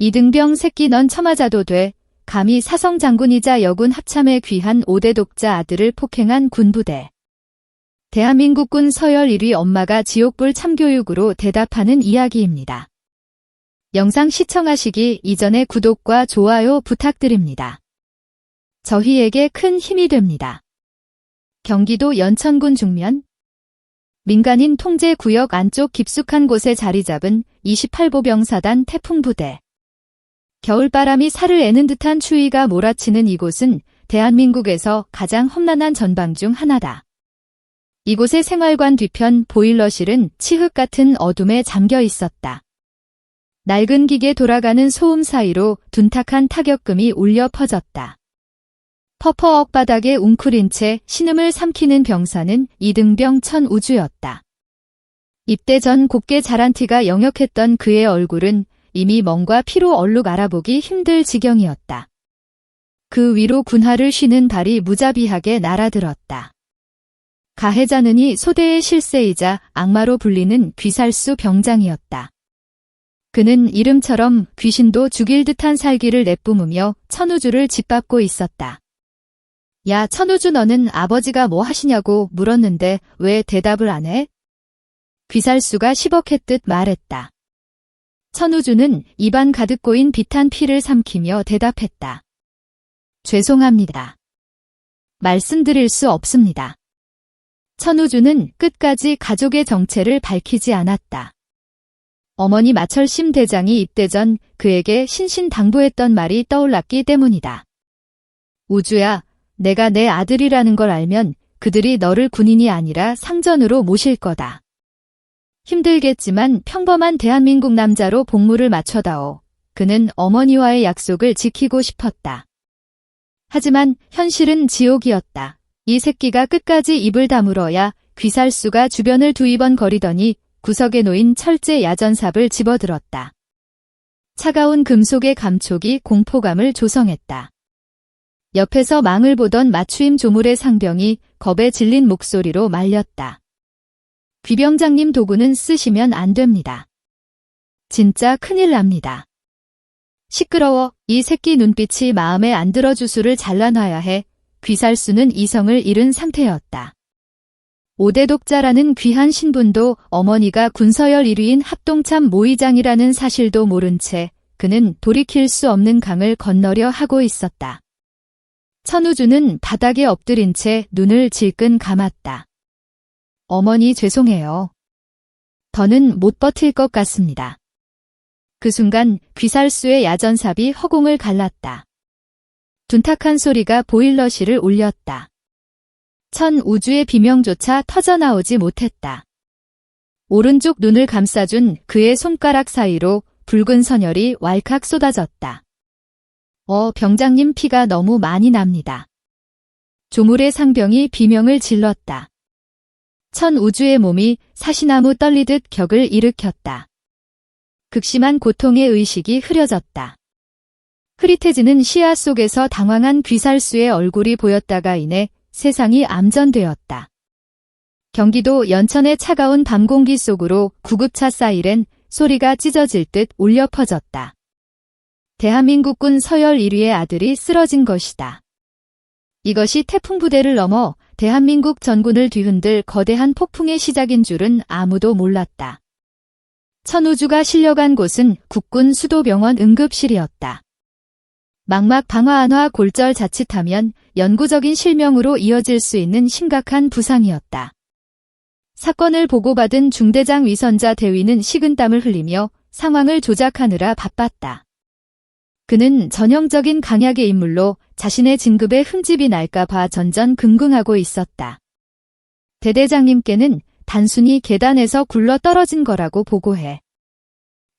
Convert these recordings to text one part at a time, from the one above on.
이등병 새끼 넌 처맞아도 돼. 감히 사성 장군이자 여군 합참에 귀한 5대 독자 아들을 폭행한 군부대. 대한민국군 서열 1위 엄마가 지옥불 참교육으로 대답하는 이야기입니다. 영상 시청하시기 이전에 구독과 좋아요 부탁드립니다. 저희에게 큰 힘이 됩니다. 경기도 연천군 중면 민간인 통제 구역 안쪽 깊숙한 곳에 자리 잡은 28보병사단 태풍부대. 겨울바람이 살을 애는 듯한 추위가 몰아치는 이곳은 대한민국에서 가장 험난한 전방 중 하나다. 이곳의 생활관 뒤편 보일러실은 칠흑 같은 어둠에 잠겨 있었다. 낡은 기계 돌아가는 소음 사이로 둔탁한 타격금이 울려 퍼졌다. 퍼퍼 억바닥에 웅크린 채 신음을 삼키는 병사는 이등병 천우주였다. 입대 전 곱게 자란 티가 역력했던 그의 얼굴은 이미 멍과 피로 얼룩 알아보기 힘들 지경이었다. 그 위로 군화를 쉬는 발이 무자비하게 날아들었다. 가해자는이 소대의 실세이자 악마로 불리는 귀살수 병장이었다. 그는 이름처럼 귀신도 죽일 듯한 살기를 내뿜으며 천우주를 짓밟고 있었다. 야, 천우주 너는 아버지가 뭐 하시냐고 물었는데 왜 대답을 안 해? 귀살수가 시벅했듯 말했다. 천우주는 입안 가득 고인 비탄 피를 삼키며 대답했다. 죄송합니다. 말씀드릴 수 없습니다. 천우주는 끝까지 가족의 정체를 밝히지 않았다. 어머니 마철심 대장이 입대 전 그에게 신신당부했던 말이 떠올랐기 때문이다. 우주야, 내가 내 아들이라는 걸 알면 그들이 너를 군인이 아니라 상전으로 모실 거다. 힘들겠지만 평범한 대한민국 남자로 복무를 마쳐다오. 그는 어머니와의 약속을 지키고 싶었다. 하지만 현실은 지옥이었다. 이 새끼가 끝까지 입을 다물어야 귀살수가 주변을 두리번거리더니 구석에 놓인 철제 야전삽을 집어들었다. 차가운 금속의 감촉이 공포감을 조성했다. 옆에서 망을 보던 맞추임 조물의 상병이 겁에 질린 목소리로 말렸다. 귀병장님 도구는 쓰시면 안 됩니다. 진짜 큰일 납니다. 시끄러워. 이 새끼 눈빛이 마음에 안 들어 주술을 잘라놔야 해. 귀살수는 이성을 잃은 상태였다. 5대 독자라는 귀한 신분도 어머니가 군서열 1위인 합동참 모의장이라는 사실도 모른 채 그는 돌이킬 수 없는 강을 건너려 하고 있었다. 천우주는 바닥에 엎드린 채 눈을 질끈 감았다. 어머니 죄송해요. 더는 못 버틸 것 같습니다. 그 순간 귀살수의 야전삽이 허공을 갈랐다. 둔탁한 소리가 보일러실을 울렸다. 천우주의 비명조차 터져나오지 못했다. 오른쪽 눈을 감싸준 그의 손가락 사이로 붉은 선혈이 왈칵 쏟아졌다. 병장님 피가 너무 많이 납니다. 조물의 상병이 비명을 질렀다. 천우주의 몸이 사시나무 떨리듯 격을 일으켰다. 극심한 고통의 의식이 흐려졌다. 흐릿해지는 시야 속에서 당황한 귀살수의 얼굴이 보였다가 이내 세상이 암전되었다. 경기도 연천의 차가운 밤 공기 속으로 구급차 사이렌 소리가 찢어질 듯 울려 퍼졌다. 대한민국군 서열 1위의 아들이 쓰러진 것이다. 이것이 태풍부대를 넘어 대한민국 전군을 뒤흔들 거대한 폭풍의 시작인 줄은 아무도 몰랐다. 천우주가 실려간 곳은 국군 수도병원 응급실이었다. 망막 방화 안화 골절 자칫하면 영구적인 실명으로 이어질 수 있는 심각한 부상이었다. 사건을 보고받은 중대장 위선자 대위는 식은땀을 흘리며 상황을 조작하느라 바빴다. 그는 전형적인 강약의 인물로 자신의 진급에 흠집이 날까봐 전전긍긍하고 있었다. 대대장님께는 단순히 계단에서 굴러 떨어진 거라고 보고해.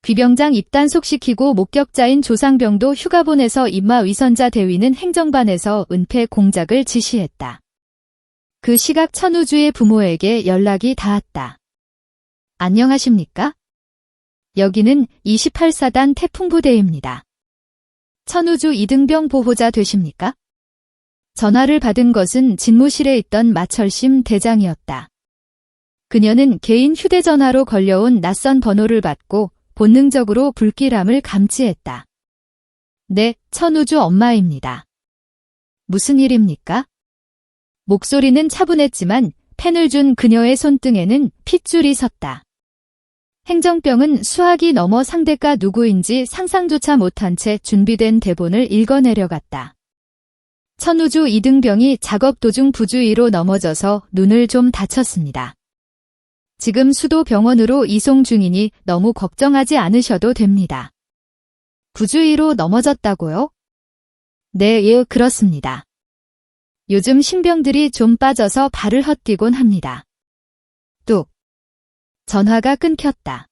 귀병장 입단속시키고 목격자인 조상병도 휴가 보내서 임마 위선자 대위는 행정반에서 은폐 공작을 지시했다. 그 시각 천우주의 부모에게 연락이 닿았다. 안녕하십니까? 여기는 28사단 태풍부대입니다. 천우주 이등병 보호자 되십니까? 전화를 받은 것은 집무실에 있던 마철심 대장이었다. 그녀는 개인 휴대전화로 걸려온 낯선 번호를 받고 본능적으로 불길함을 감지했다. 네, 천우주 엄마입니다. 무슨 일입니까? 목소리는 차분했지만 펜을 준 그녀의 손등에는 핏줄이 섰다. 행정병은 수학이 넘어 상대가 누구인지 상상조차 못한 채 준비된 대본을 읽어내려갔다. 천우주 이등병이 작업 도중 부주의로 넘어져서 눈을 좀 다쳤습니다. 지금 수도 병원으로 이송 중이니 너무 걱정하지 않으셔도 됩니다. 부주의로 넘어졌다고요? 네, 예, 그렇습니다. 요즘 신병들이 좀 빠져서 발을 헛디곤 합니다. 뚝. 전화가 끊겼다.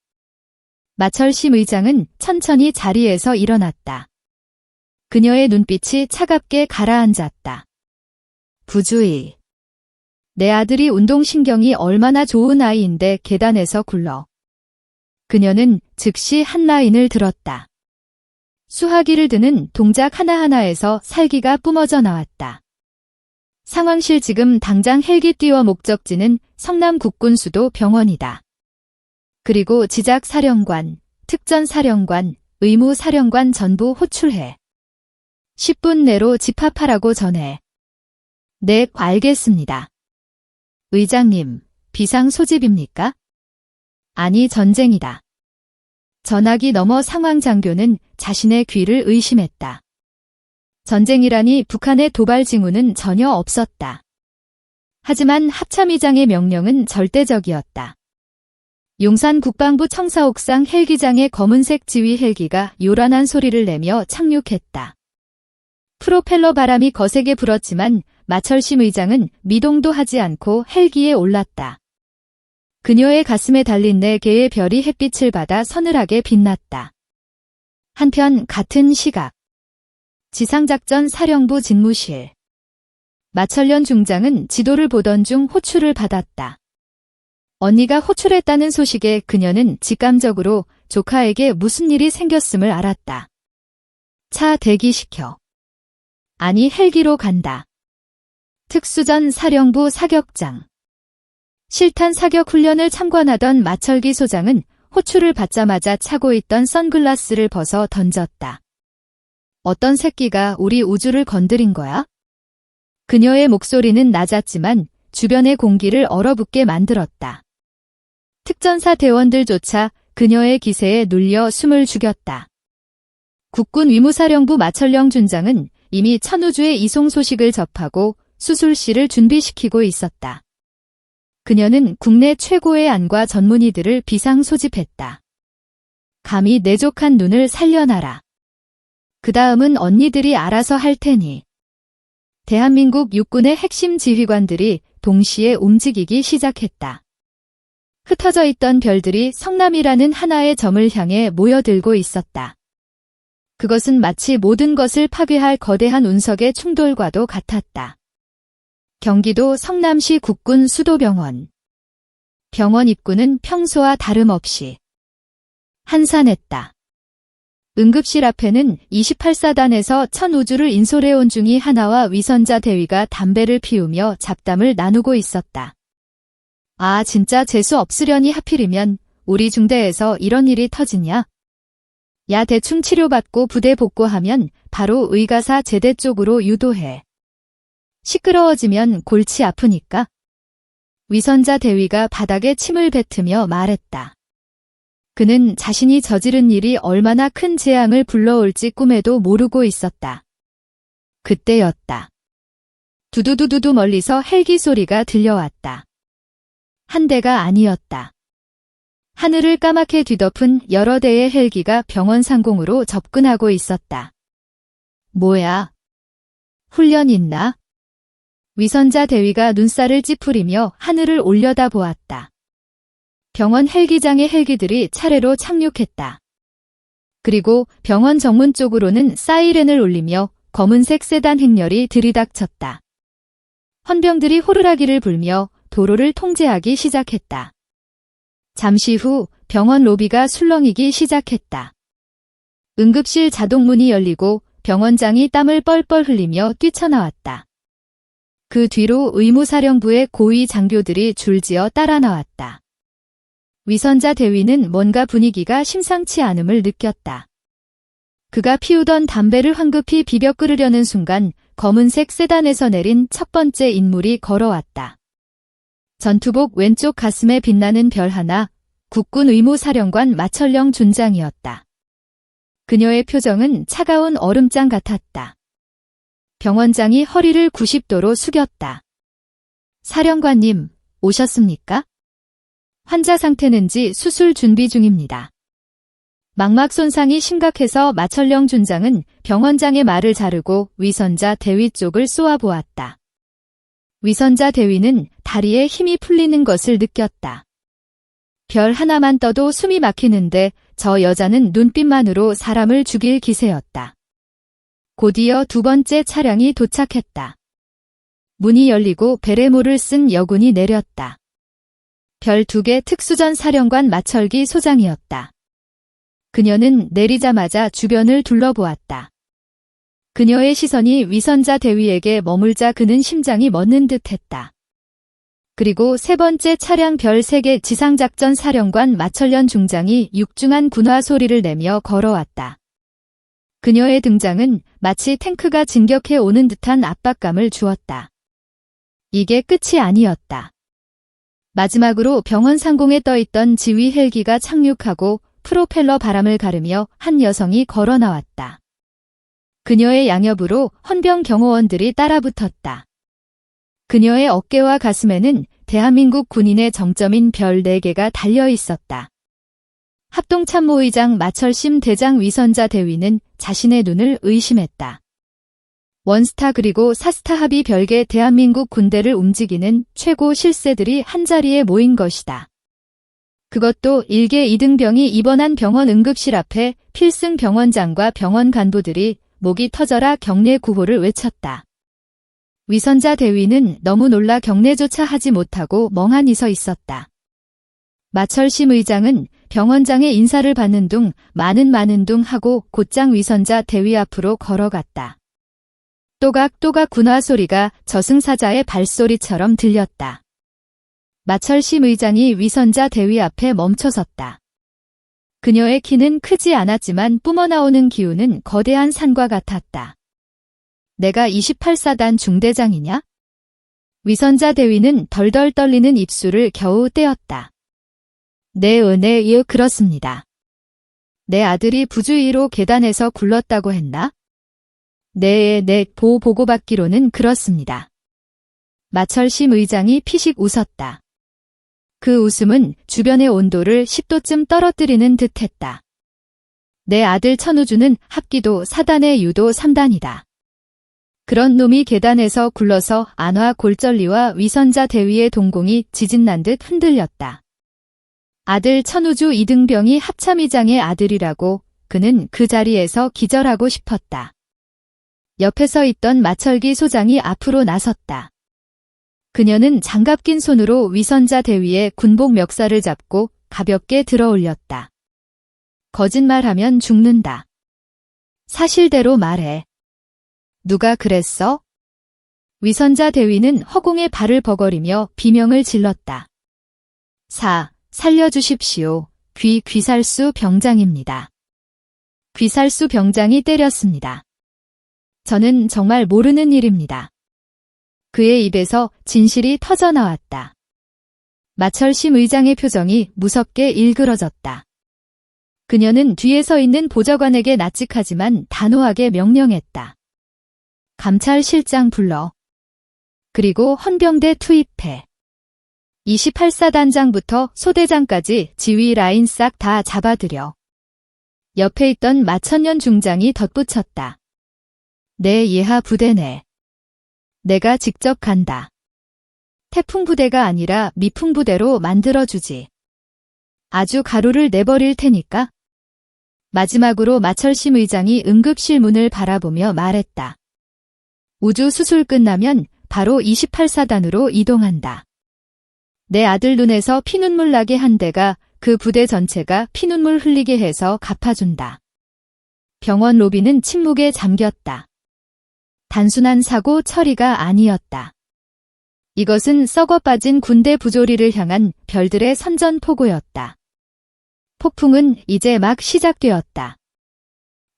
마철심 의장은 천천히 자리에서 일어났다. 그녀의 눈빛이 차갑게 가라앉았다. 부주의. 내 아들이 운동신경이 얼마나 좋은 아이인데 계단에서 굴러. 그녀는 즉시 한 라인을 들었다. 수화기를 드는 동작 하나하나에서 살기가 뿜어져 나왔다. 상황실 지금 당장 헬기 띄워 목적지는 성남 국군수도 병원이다. 그리고 지작사령관, 특전사령관, 의무사령관 전부 호출해. 10분 내로 집합하라고 전해. 네, 알겠습니다. 의장님, 비상 소집입니까? 아니, 전쟁이다. 전화기 너머 상황장교는 자신의 귀를 의심했다. 전쟁이라니 북한의 도발 징후는 전혀 없었다. 하지만 합참의장의 명령은 절대적이었다. 용산 국방부 청사옥상 헬기장의 검은색 지휘 헬기가 요란한 소리를 내며 착륙했다. 프로펠러 바람이 거세게 불었지만 마철심 의장은 미동도 하지 않고 헬기에 올랐다. 그녀의 가슴에 달린 4개의 별이 햇빛을 받아 서늘하게 빛났다. 한편 같은 시각. 지상작전 사령부 직무실. 마철련 중장은 지도를 보던 중 호출을 받았다. 언니가 호출했다는 소식에 그녀는 직감적으로 조카에게 무슨 일이 생겼음을 알았다. 차 대기시켜. 아니, 헬기로 간다. 특수전 사령부 사격장. 실탄 사격 훈련을 참관하던 마철기 소장은 호출을 받자마자 차고 있던 선글라스를 벗어 던졌다. 어떤 새끼가 우리 우주를 건드린 거야? 그녀의 목소리는 낮았지만 주변의 공기를 얼어붙게 만들었다. 특전사 대원들조차 그녀의 기세에 눌려 숨을 죽였다. 국군 위무사령부 마철령 준장은 이미 천우주의 이송 소식을 접하고 수술실을 준비시키고 있었다. 그녀는 국내 최고의 안과 전문의들을 비상 소집했다. 감히 내족한 눈을 살려놔라. 그 다음은 언니들이 알아서 할 테니. 대한민국 육군의 핵심 지휘관들이 동시에 움직이기 시작했다. 흩어져 있던 별들이 성남이라는 하나의 점을 향해 모여들고 있었다. 그것은 마치 모든 것을 파괴할 거대한 운석의 충돌과도 같았다. 경기도 성남시 국군 수도병원. 병원 입구는 평소와 다름없이 한산했다. 응급실 앞에는 28사단에서 천우주를 인솔해온 중이 하나와 위선자 대위가 담배를 피우며 잡담을 나누고 있었다. 아, 진짜 재수 없으려니 하필이면 우리 중대에서 이런 일이 터지냐? 야, 대충 치료받고 부대 복구하면 바로 의가사 제대 쪽으로 유도해. 시끄러워지면 골치 아프니까. 위선자 대위가 바닥에 침을 뱉으며 말했다. 그는 자신이 저지른 일이 얼마나 큰 재앙을 불러올지 꿈에도 모르고 있었다. 그때였다. 두두두두두 멀리서 헬기 소리가 들려왔다. 한 대가 아니었다. 하늘을 까맣게 뒤덮은 여러 대의 헬기가 병원 상공으로 접근하고 있었다. 뭐야? 훈련 있나? 위선자 대위가 눈살을 찌푸리며 하늘을 올려다보았다. 병원 헬기장의 헬기들이 차례로 착륙했다. 그리고 병원 정문 쪽으로는 사이렌을 울리며 검은색 세단 행렬이 들이닥쳤다. 헌병들이 호루라기를 불며 도로를 통제하기 시작했다. 잠시 후 병원 로비가 술렁이기 시작했다. 응급실 자동문이 열리고 병원장이 땀을 뻘뻘 흘리며 뛰쳐나왔다. 그 뒤로 의무사령부의 고위 장교들이 줄지어 따라 나왔다. 위선자 대위는 뭔가 분위기가 심상치 않음을 느꼈다. 그가 피우던 담배를 황급히 비벼 끄르려는 순간 검은색 세단에서 내린 첫 번째 인물이 걸어왔다. 전투복 왼쪽 가슴에 빛나는 별 하나, 국군 의무사령관 마철령 준장이었다. 그녀의 표정은 차가운 얼음장 같았다. 병원장이 허리를 90도로 숙였다. 사령관님, 오셨습니까? 환자 상태는지 수술 준비 중입니다. 망막 손상이 심각해서 마철령 준장은 병원장의 말을 자르고 위선자 대위 쪽을 쏘아보았다. 위선자 대위는 다리에 힘이 풀리는 것을 느꼈다. 별 하나만 떠도 숨이 막히는데 저 여자는 눈빛만으로 사람을 죽일 기세였다. 곧이어 두 번째 차량이 도착했다. 문이 열리고 베레모를 쓴 여군이 내렸다. 별 2개 특수전 사령관 마철기 소장이었다. 그녀는 내리자마자 주변을 둘러보았다. 그녀의 시선이 위선자 대위에게 머물자 그는 심장이 멎는 듯했다. 그리고 세 번째 차량 별 3개 지상작전 사령관 마철련 중장이 육중한 군화 소리를 내며 걸어왔다. 그녀의 등장은 마치 탱크가 진격해 오는 듯한 압박감을 주었다. 이게 끝이 아니었다. 마지막으로 병원 상공에 떠있던 지휘 헬기가 착륙하고 프로펠러 바람을 가르며 한 여성이 걸어 나왔다. 그녀의 양옆으로 헌병 경호원들이 따라붙었다. 그녀의 어깨와 가슴에는 대한민국 군인의 정점인 별 4개가 달려 있었다. 합동참모의장 마철심 대장 위선자 대위는 자신의 눈을 의심했다. 원스타 그리고 사스타 합의 별개 대한민국 군대를 움직이는 최고 실세들이 한자리에 모인 것이다. 그것도 일개 2등병이 입원한 병원 응급실 앞에 필승 병원장과 병원 간부들이 목이 터져라 경례 구호를 외쳤다. 위선자 대위는 너무 놀라 경례조차 하지 못하고 멍하니 서 있었다. 마철심 의장은 병원장의 인사를 받는 둥 많은 둥 하고 곧장 위선자 대위 앞으로 걸어갔다. 또각또각 군화 소리가 저승사자의 발소리처럼 들렸다. 마철심 의장이 위선자 대위 앞에 멈춰섰다. 그녀의 키는 크지 않았지만 뿜어나오는 기운은 거대한 산과 같았다. 내가 28사단 중대장이냐? 위선자 대위는 덜덜 떨리는 입술을 겨우 떼었다. 네, 그렇습니다. 내 아들이 부주의로 계단에서 굴렀다고 했나? 네, 보고받기로는 그렇습니다. 마철심 의장이 피식 웃었다. 그 웃음은 주변의 온도를 10도쯤 떨어뜨리는 듯했다. 내 아들 천우주는 합기도 4단의 유도 3단이다. 그런 놈이 계단에서 굴러서 안화 골절리와 위선자 대위의 동공이 지진난 듯 흔들렸다. 아들 천우주 2등병이 합참의장의 아들이라고 그는 그 자리에서 기절하고 싶었다. 옆에 서 있던 마철기 소장이 앞으로 나섰다. 그녀는 장갑 낀 손으로 위선자 대위의 군복 멱살을 잡고 가볍게 들어 올렸다. 거짓말하면 죽는다. 사실대로 말해. 누가 그랬어? 위선자 대위는 허공에 발을 버거리며 비명을 질렀다. 살려주십시오. 귀살수 병장입니다. 귀살수 병장이 때렸습니다. 저는 정말 모르는 일입니다. 그의 입에서 진실이 터져나왔다. 마철심 의장의 표정이 무섭게 일그러졌다. 그녀는 뒤에 서 있는 보좌관에게 낯직하지만 단호하게 명령했다. 감찰실장 불러. 그리고 헌병대 투입해. 28사단장부터 소대장까지 지휘 라인 싹 다 잡아들여. 옆에 있던 마천년 중장이 덧붙였다. 내 예하 부대네. 내가 직접 간다. 태풍 부대가 아니라 미풍 부대로 만들어주지. 아주 가루를 내버릴 테니까. 마지막으로 마철심 의장이 응급실 문을 바라보며 말했다. 우주 수술 끝나면 바로 28사단으로 이동한다. 내 아들 눈에서 피눈물 나게 한 데가 그 부대 전체가 피눈물 흘리게 해서 갚아준다. 병원 로비는 침묵에 잠겼다. 단순한 사고 처리가 아니었다. 이것은 썩어 빠진 군대 부조리를 향한 별들의 선전포고였다. 폭풍은 이제 막 시작되었다.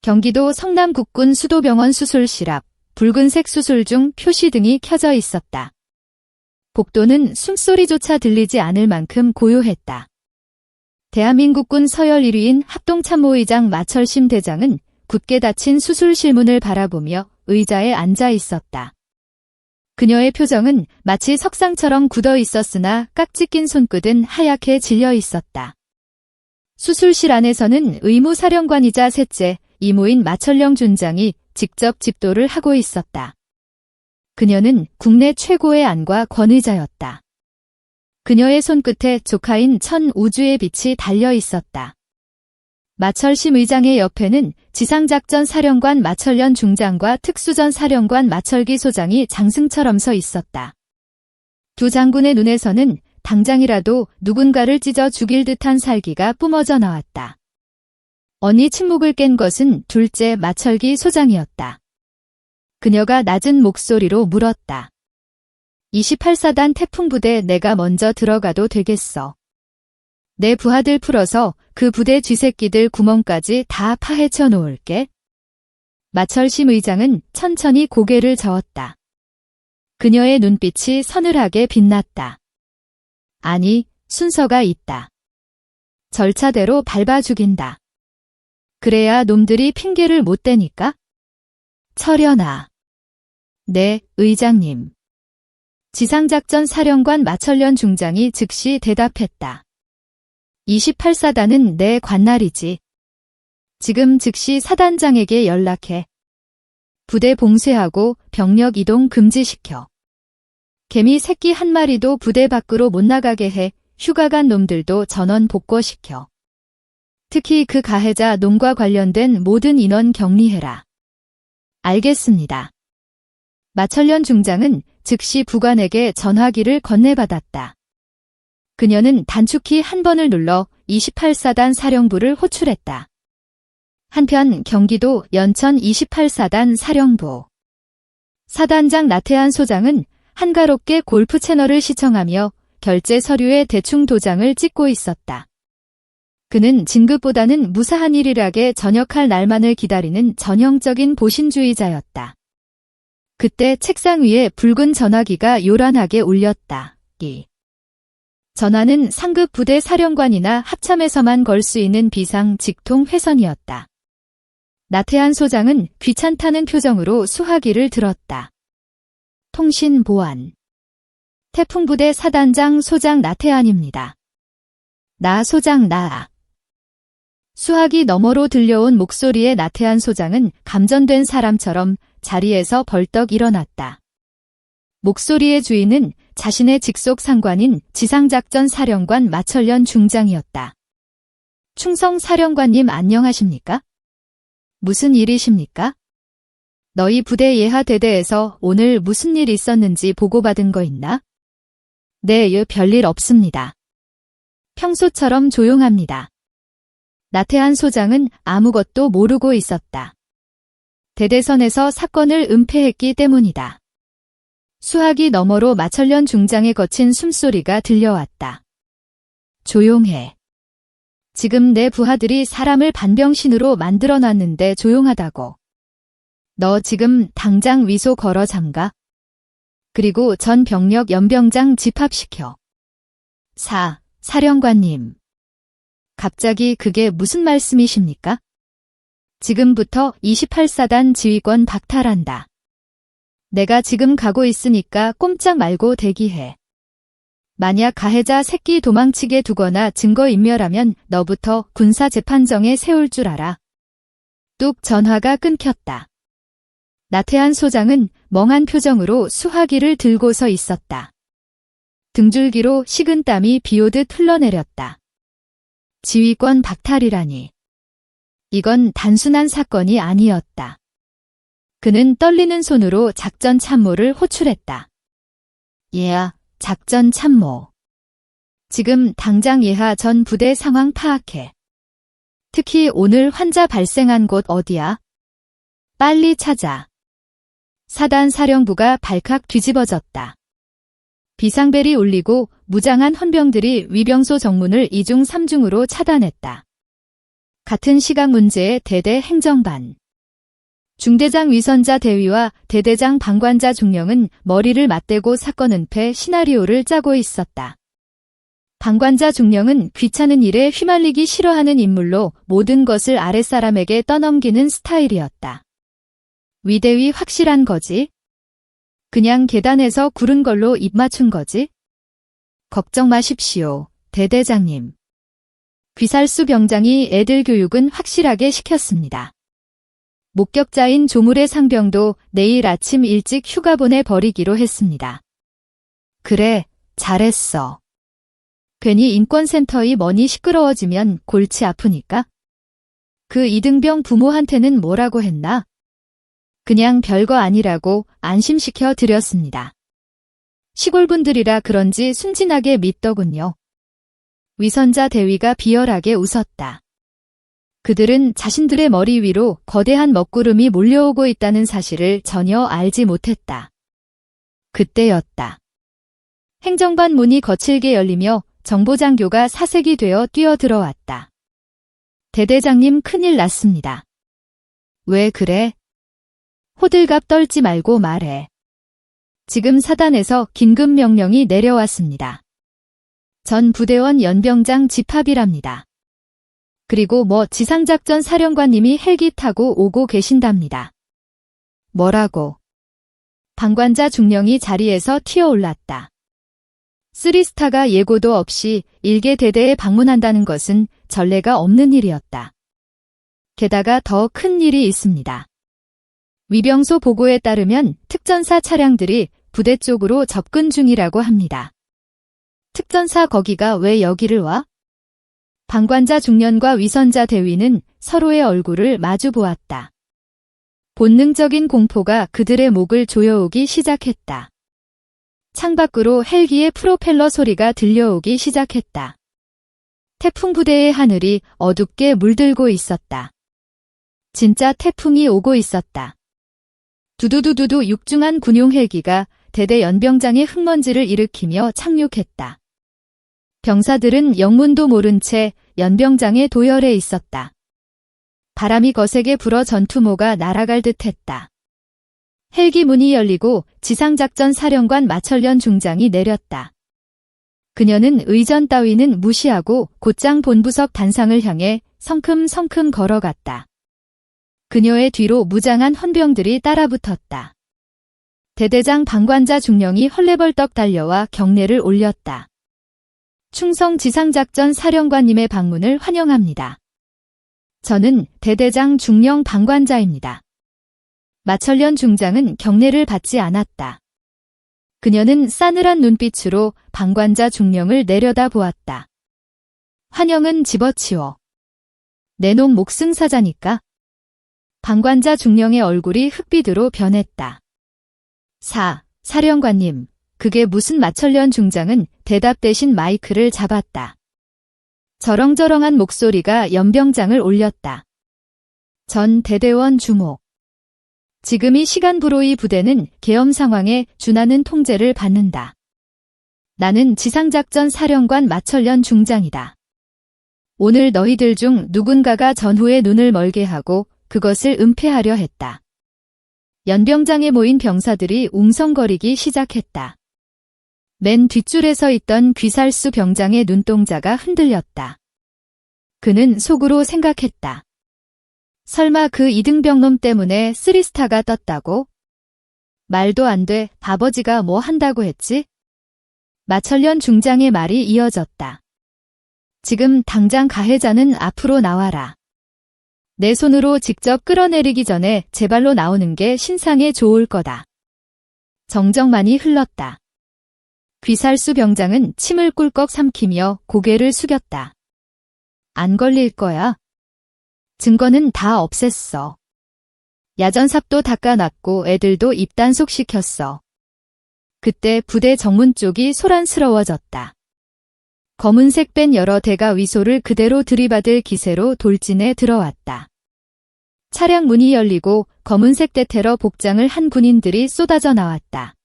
경기도 성남국군 수도병원 수술실 앞 붉은색 수술 중 표시 등이 켜져 있었다. 복도는 숨소리조차 들리지 않을 만큼 고요했다. 대한민국군 서열 1위인 합동참모의장 마철심 대장은 굳게 닫힌 수술실 문을 바라보며 의자에 앉아 있었다. 그녀의 표정은 마치 석상처럼 굳어 있었으나 깍지 낀 손끝은 하얗게 질려 있었다. 수술실 안에서는 의무사령관이자 셋째 이모인 마철령 준장이 직접 집도를 하고 있었다. 그녀는 국내 최고의 안과 권위자였다. 그녀의 손끝에 조카인 천우주의 빛이 달려 있었다. 마철심 의장의 옆에는 지상작전 사령관 마철련 중장과 특수전 사령관 마철기 소장이 장승처럼 서 있었다. 두 장군의 눈에서는 당장이라도 누군가를 찢어 죽일 듯한 살기가 뿜어져 나왔다. 언니 침묵을 깬 것은 둘째 마철기 소장이었다. 그녀가 낮은 목소리로 물었다. 28사단 태풍부대 내가 먼저 들어가도 되겠어. 내 부하들 풀어서 그 부대 쥐새끼들 구멍까지 다 파헤쳐 놓을게. 마철심 의장은 천천히 고개를 저었다. 그녀의 눈빛이 서늘하게 빛났다. 아니, 순서가 있다. 절차대로 밟아 죽인다. 그래야 놈들이 핑계를 못 대니까? 철현아. 네, 의장님. 지상작전 사령관 마철련 중장이 즉시 대답했다. 28사단은 내 관날이지. 지금 즉시 사단장에게 연락해. 부대 봉쇄하고 병력 이동 금지시켜. 개미 새끼 한 마리도 부대 밖으로 못 나가게 해. 휴가 간 놈들도 전원 복궈시켜. 특히 그 가해자 놈과 관련된 모든 인원 격리해라. 알겠습니다. 마철련 중장은 즉시 부관에게 전화기를 건네받았다. 그녀는 단축키 한 번을 눌러 28사단 사령부를 호출했다. 한편 경기도 연천 28사단 사령부. 사단장 나태한 소장은 한가롭게 골프 채널을 시청하며 결제 서류에 대충 도장을 찍고 있었다. 그는 진급보다는 무사한 일이라게 전역할 날만을 기다리는 전형적인 보신주의자였다. 그때 책상 위에 붉은 전화기가 요란하게 울렸다. 전화는 상급 부대 사령관이나 합참에서만 걸 수 있는 비상 직통 회선이었다. 나태한 소장은 귀찮다는 표정으로 수화기를 들었다. 통신 보안. 태풍부대 사단장 소장 나태한입니다. 나 소장 나. 수화기 너머로 들려온 목소리의 나태한 소장은 감전된 사람처럼 자리에서 벌떡 일어났다. 목소리의 주인은 자신의 직속 상관인 지상작전 사령관 마철련 중장이었다. 충성 사령관님 안녕하십니까? 무슨 일이십니까? 너희 부대 예하 대대에서 오늘 무슨 일 있었는지 보고받은 거 있나? 네, 별일 없습니다. 평소처럼 조용합니다. 나태한 소장은 아무것도 모르고 있었다. 대대선에서 사건을 은폐했기 때문이다. 수화기 너머로 마철련 중장의 거친 숨소리가 들려왔다. 조용해. 지금 내 부하들이 사람을 반병신으로 만들어놨는데 조용하다고. 너 지금 당장 위소 걸어 잠가. 그리고 전 병력 연병장 집합시켜. 사령관님. 갑자기 그게 무슨 말씀이십니까? 지금부터 28사단 지휘권 박탈한다. 내가 지금 가고 있으니까 꼼짝 말고 대기해. 만약 가해자 새끼 도망치게 두거나 증거인멸하면 너부터 군사재판정에 세울 줄 알아. 뚝 전화가 끊겼다. 나태한 소장은 멍한 표정으로 수화기를 들고서 있었다. 등줄기로 식은 땀이 비오듯 흘러내렸다. 지휘권 박탈이라니. 이건 단순한 사건이 아니었다. 그는 떨리는 손으로 작전 참모를 호출했다. 예하, 작전 참모. 지금 당장 예하 전 부대 상황 파악해. 특히 오늘 환자 발생한 곳 어디야? 빨리 찾아. 사단 사령부가 발칵 뒤집어졌다. 비상벨이 울리고 무장한 헌병들이 위병소 정문을 2중 3중으로 차단했다. 같은 시각 문제의 대대 행정반. 중대장 위선자 대위와 대대장 방관자 중령은 머리를 맞대고 사건 은폐 시나리오를 짜고 있었다. 방관자 중령은 귀찮은 일에 휘말리기 싫어하는 인물로 모든 것을 아랫사람에게 떠넘기는 스타일이었다. 위대위 확실한 거지? 그냥 계단에서 구른 걸로 입 맞춘 거지? 걱정 마십시오, 대대장님. 귀살수 병장이 애들 교육은 확실하게 시켰습니다. 목격자인 조물의 상병도 내일 아침 일찍 휴가 보내버리기로 했습니다. 그래, 잘했어. 괜히 인권센터의 머니 시끄러워지면 골치 아프니까. 그 이등병 부모한테는 뭐라고 했나? 그냥 별거 아니라고 안심시켜 드렸습니다. 시골분들이라 그런지 순진하게 믿더군요. 위선자 대위가 비열하게 웃었다. 그들은 자신들의 머리 위로 거대한 먹구름이 몰려오고 있다는 사실을 전혀 알지 못했다. 그때였다. 행정반 문이 거칠게 열리며 정보장교가 사색이 되어 뛰어들어왔다. 대대장님 큰일 났습니다. 왜 그래? 호들갑 떨지 말고 말해. 지금 사단에서 긴급 명령이 내려왔습니다. 전 부대원 연병장 집합이랍니다. 그리고 지상작전 사령관님이 헬기 타고 오고 계신답니다. 뭐라고? 방관자 중령이 자리에서 튀어올랐다. 쓰리스타가 예고도 없이 일개 대대에 방문한다는 것은 전례가 없는 일이었다. 게다가 더 큰 일이 있습니다. 위병소 보고에 따르면 특전사 차량들이 부대 쪽으로 접근 중이라고 합니다. 특전사 거기가 왜 여기를 와? 방관자 중년과 위선자 대위는 서로의 얼굴을 마주 보았다. 본능적인 공포가 그들의 목을 조여오기 시작했다. 창밖으로 헬기의 프로펠러 소리가 들려오기 시작했다. 태풍 부대의 하늘이 어둡게 물들고 있었다. 진짜 태풍이 오고 있었다. 두두두두두 육중한 군용 헬기가 대대 연병장의 흙먼지를 일으키며 착륙했다. 병사들은 영문도 모른 채 연병장의 도열에 있었다. 바람이 거세게 불어 전투모가 날아갈 듯했다. 헬기 문이 열리고 지상작전 사령관 마철련 중장이 내렸다. 그녀는 의전 따위는 무시하고 곧장 본부석 단상을 향해 성큼성큼 걸어갔다. 그녀의 뒤로 무장한 헌병들이 따라붙었다. 대대장 방관자 중령이 헐레벌떡 달려와 경례를 올렸다. 충성 지상작전 사령관님의 방문을 환영합니다. 저는 대대장 중령 방관자입니다. 마철련 중장은 경례를 받지 않았다. 그녀는 싸늘한 눈빛으로 방관자 중령을 내려다보았다. 환영은 집어치워. 내 놈 목승사자니까. 방관자 중령의 얼굴이 흑비드로 변했다. 사령관님, 그게 무슨 마철련 중장은 대답 대신 마이크를 잡았다. 저렁저렁한 목소리가 연병장을 올렸다. 전 대대원 주목. 지금이 시간부로 이 부대는 계엄 상황에 준하는 통제를 받는다. 나는 지상작전 사령관 마철련 중장이다. 오늘 너희들 중 누군가가 전후에 눈을 멀게 하고 그것을 은폐하려 했다. 연병장에 모인 병사들이 웅성거리기 시작했다. 맨 뒷줄에 서 있던 귀살수 병장의 눈동자가 흔들렸다. 그는 속으로 생각했다. 설마 그 이등병놈 때문에 쓰리스타가 떴다고? 말도 안 돼, 아버지가 뭐 한다고 했지? 마철련 중장의 말이 이어졌다. 지금 당장 가해자는 앞으로 나와라. 내 손으로 직접 끌어내리기 전에 제 발로 나오는 게 신상에 좋을 거다. 정적만이 흘렀다. 귀살수 병장은 침을 꿀꺽 삼키며 고개를 숙였다. 안 걸릴 거야. 증거는 다 없앴어. 야전삽도 닦아놨고 애들도 입단속시켰어. 그때 부대 정문 쪽이 소란스러워졌다. 검은색 밴 여러 대가 위소를 그대로 들이받을 기세로 돌진에 들어왔다. 차량 문이 열리고 검은색 대테러 복장을 한 군인들이 쏟아져 나왔다.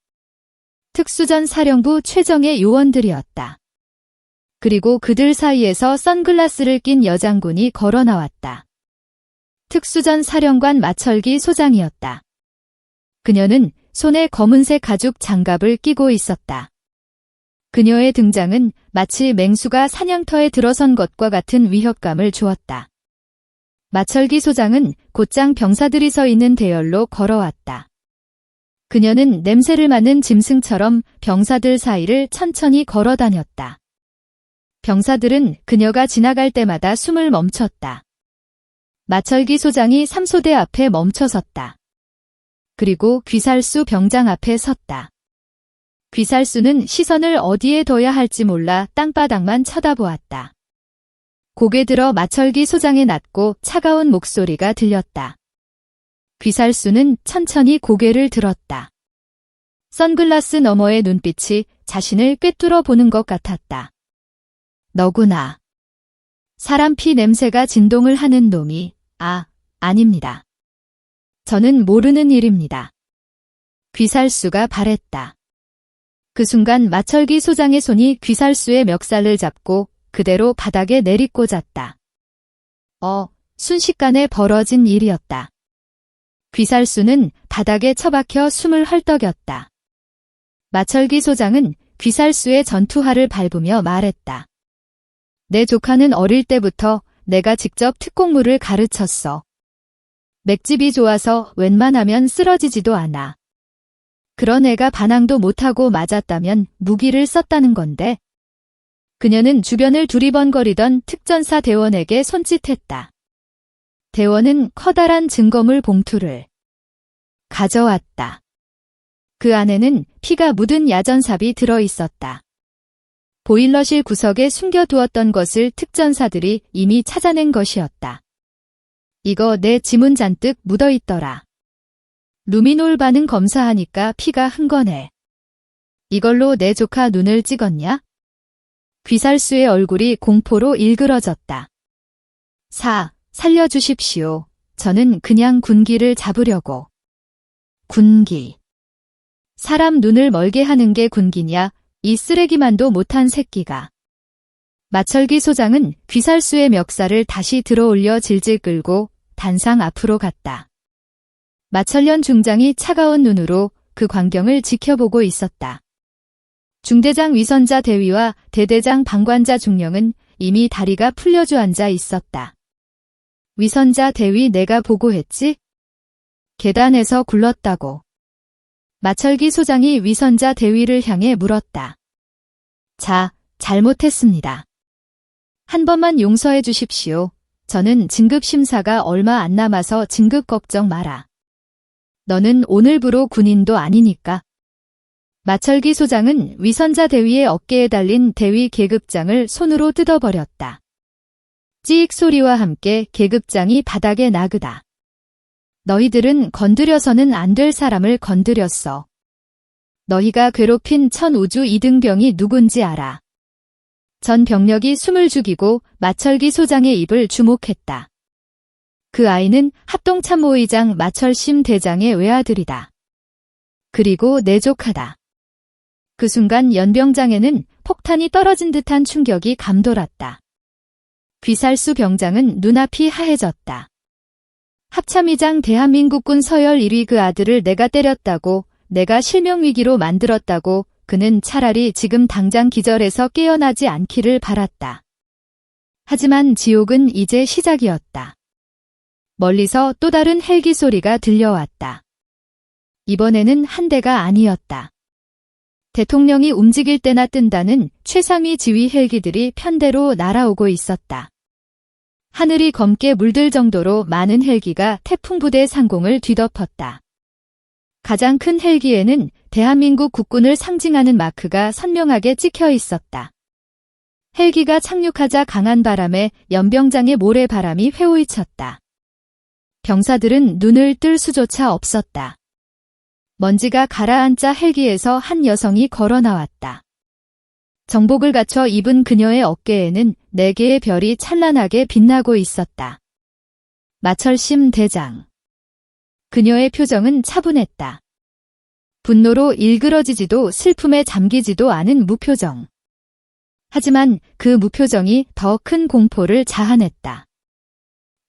특수전 사령부 최정예 요원들이었다. 그리고 그들 사이에서 선글라스를 낀 여장군이 걸어 나왔다. 특수전 사령관 마철기 소장이었다. 그녀는 손에 검은색 가죽 장갑을 끼고 있었다. 그녀의 등장은 마치 맹수가 사냥터에 들어선 것과 같은 위협감을 주었다. 마철기 소장은 곧장 병사들이 서 있는 대열로 걸어왔다. 그녀는 냄새를 맡는 짐승처럼 병사들 사이를 천천히 걸어 다녔다. 병사들은 그녀가 지나갈 때마다 숨을 멈췄다. 마철기 소장이 삼소대 앞에 멈춰섰다. 그리고 귀살수 병장 앞에 섰다. 귀살수는 시선을 어디에 둬야 할지 몰라 땅바닥만 쳐다보았다. 고개 들어 마철기 소장의 낮고 차가운 목소리가 들렸다. 귀살수는 천천히 고개를 들었다. 선글라스 너머의 눈빛이 자신을 꿰뚫어 보는 것 같았다. 너구나. 사람 피 냄새가 진동을 하는 놈이, 아닙니다. 저는 모르는 일입니다. 귀살수가 발했다. 그 순간 마철기 소장의 손이 귀살수의 멱살을 잡고 그대로 바닥에 내리꽂았다. 순식간에 벌어진 일이었다. 귀살수는 바닥에 처박혀 숨을 헐떡였다. 마철기 소장은 귀살수의 전투화를 밟으며 말했다. 내 조카는 어릴 때부터 내가 직접 특공무를 가르쳤어. 맥집이 좋아서 웬만하면 쓰러지지도 않아. 그런 애가 반항도 못하고 맞았다면 무기를 썼다는 건데. 그녀는 주변을 두리번거리던 특전사 대원에게 손짓했다. 대원은 커다란 증거물 봉투를 가져왔다. 그 안에는 피가 묻은 야전삽이 들어있었다. 보일러실 구석에 숨겨두었던 것을 특전사들이 이미 찾아낸 것이었다. 이거 내 지문 잔뜩 묻어있더라. 루미놀 반응 검사하니까 피가 흥 거네. 이걸로 내 조카 눈을 찍었냐? 귀살수의 얼굴이 공포로 일그러졌다. 살려주십시오. 저는 그냥 군기를 잡으려고. 군기. 사람 눈을 멀게 하는 게 군기냐, 이 쓰레기만도 못한 새끼가. 마철기 소장은 귀살수의 멱살을 다시 들어올려 질질 끌고 단상 앞으로 갔다. 마철련 중장이 차가운 눈으로 그 광경을 지켜보고 있었다. 중대장 위선자 대위와 대대장 방관자 중령은 이미 다리가 풀려 주앉아 있었다. 위선자 대위 내가 보고했지? 계단에서 굴렀다고. 마철기 소장이 위선자 대위를 향해 물었다. 잘못했습니다. 한 번만 용서해 주십시오. 저는 진급심사가 얼마 안 남아서 진급 걱정 마라. 너는 오늘부로 군인도 아니니까. 마철기 소장은 위선자 대위의 어깨에 달린 대위 계급장을 손으로 뜯어버렸다. 찌익 소리와 함께 계급장이 바닥에 나그다. 너희들은 건드려서는 안 될 사람을 건드렸어. 너희가 괴롭힌 천우주 이등병이 누군지 알아. 전 병력이 숨을 죽이고 마철기 소장의 입을 주목했다. 그 아이는 합동참모의장 마철심 대장의 외아들이다. 그리고 내 조카다. 그 순간 연병장에는 폭탄이 떨어진 듯한 충격이 감돌았다. 귀살수 병장은 눈앞이 하얘졌다. 합참의장 대한민국군 서열 1위 그 아들을 내가 때렸다고, 내가 실명위기로 만들었다고, 그는 차라리 지금 당장 기절해서 깨어나지 않기를 바랐다. 하지만 지옥은 이제 시작이었다. 멀리서 또 다른 헬기 소리가 들려왔다. 이번에는 한 대가 아니었다. 대통령이 움직일 때나 뜬다는 최상위 지휘 헬기들이 편대로 날아오고 있었다. 하늘이 검게 물들 정도로 많은 헬기가 태풍부대 상공을 뒤덮었다. 가장 큰 헬기에는 대한민국 국군을 상징하는 마크가 선명하게 찍혀 있었다. 헬기가 착륙하자 강한 바람에 연병장의 모래바람이 회오이쳤다. 병사들은 눈을 뜰 수조차 없었다. 먼지가 가라앉자 헬기에서 한 여성이 걸어 나왔다. 정복을 갖춰 입은 그녀의 어깨에는 4개의 별이 찬란하게 빛나고 있었다. 마철심 대장. 그녀의 표정은 차분했다. 분노로 일그러지지도 슬픔에 잠기지도 않은 무표정. 하지만 그 무표정이 더 큰 공포를 자아냈다.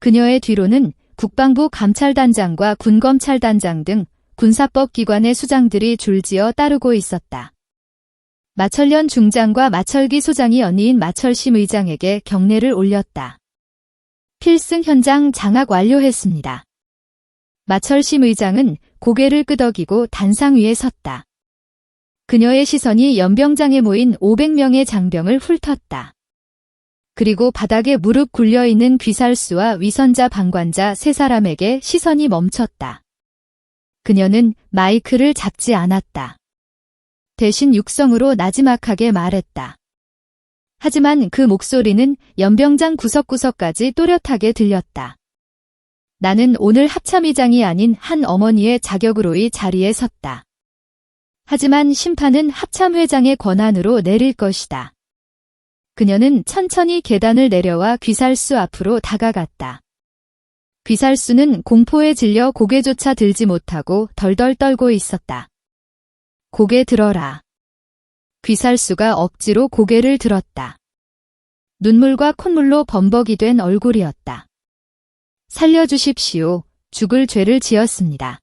그녀의 뒤로는 국방부 감찰단장과 군검찰단장 등 군사법 기관의 수장들이 줄지어 따르고 있었다. 마철련 중장과 마철기 소장이 언니인 마철심 의장에게 경례를 올렸다. 필승 현장 장악 완료했습니다. 마철심 의장은 고개를 끄덕이고 단상 위에 섰다. 그녀의 시선이 연병장에 모인 500명의 장병을 훑었다. 그리고 바닥에 무릎 굴려있는 귀살수와 위선자 방관자 3사람에게 시선이 멈췄다. 그녀는 마이크를 잡지 않았다. 대신 육성으로 나지막하게 말했다. 하지만 그 목소리는 연병장 구석구석까지 또렷하게 들렸다. 나는 오늘 합참의장이 아닌 한 어머니의 자격으로 이 자리에 섰다. 하지만 심판은 합참회장의 권한으로 내릴 것이다. 그녀는 천천히 계단을 내려와 귀살수 앞으로 다가갔다. 귀살수는 공포에 질려 고개조차 들지 못하고 덜덜 떨고 있었다. 고개 들어라. 귀살수가 억지로 고개를 들었다. 눈물과 콧물로 범벅이 된 얼굴이었다. 살려주십시오. 죽을 죄를 지었습니다.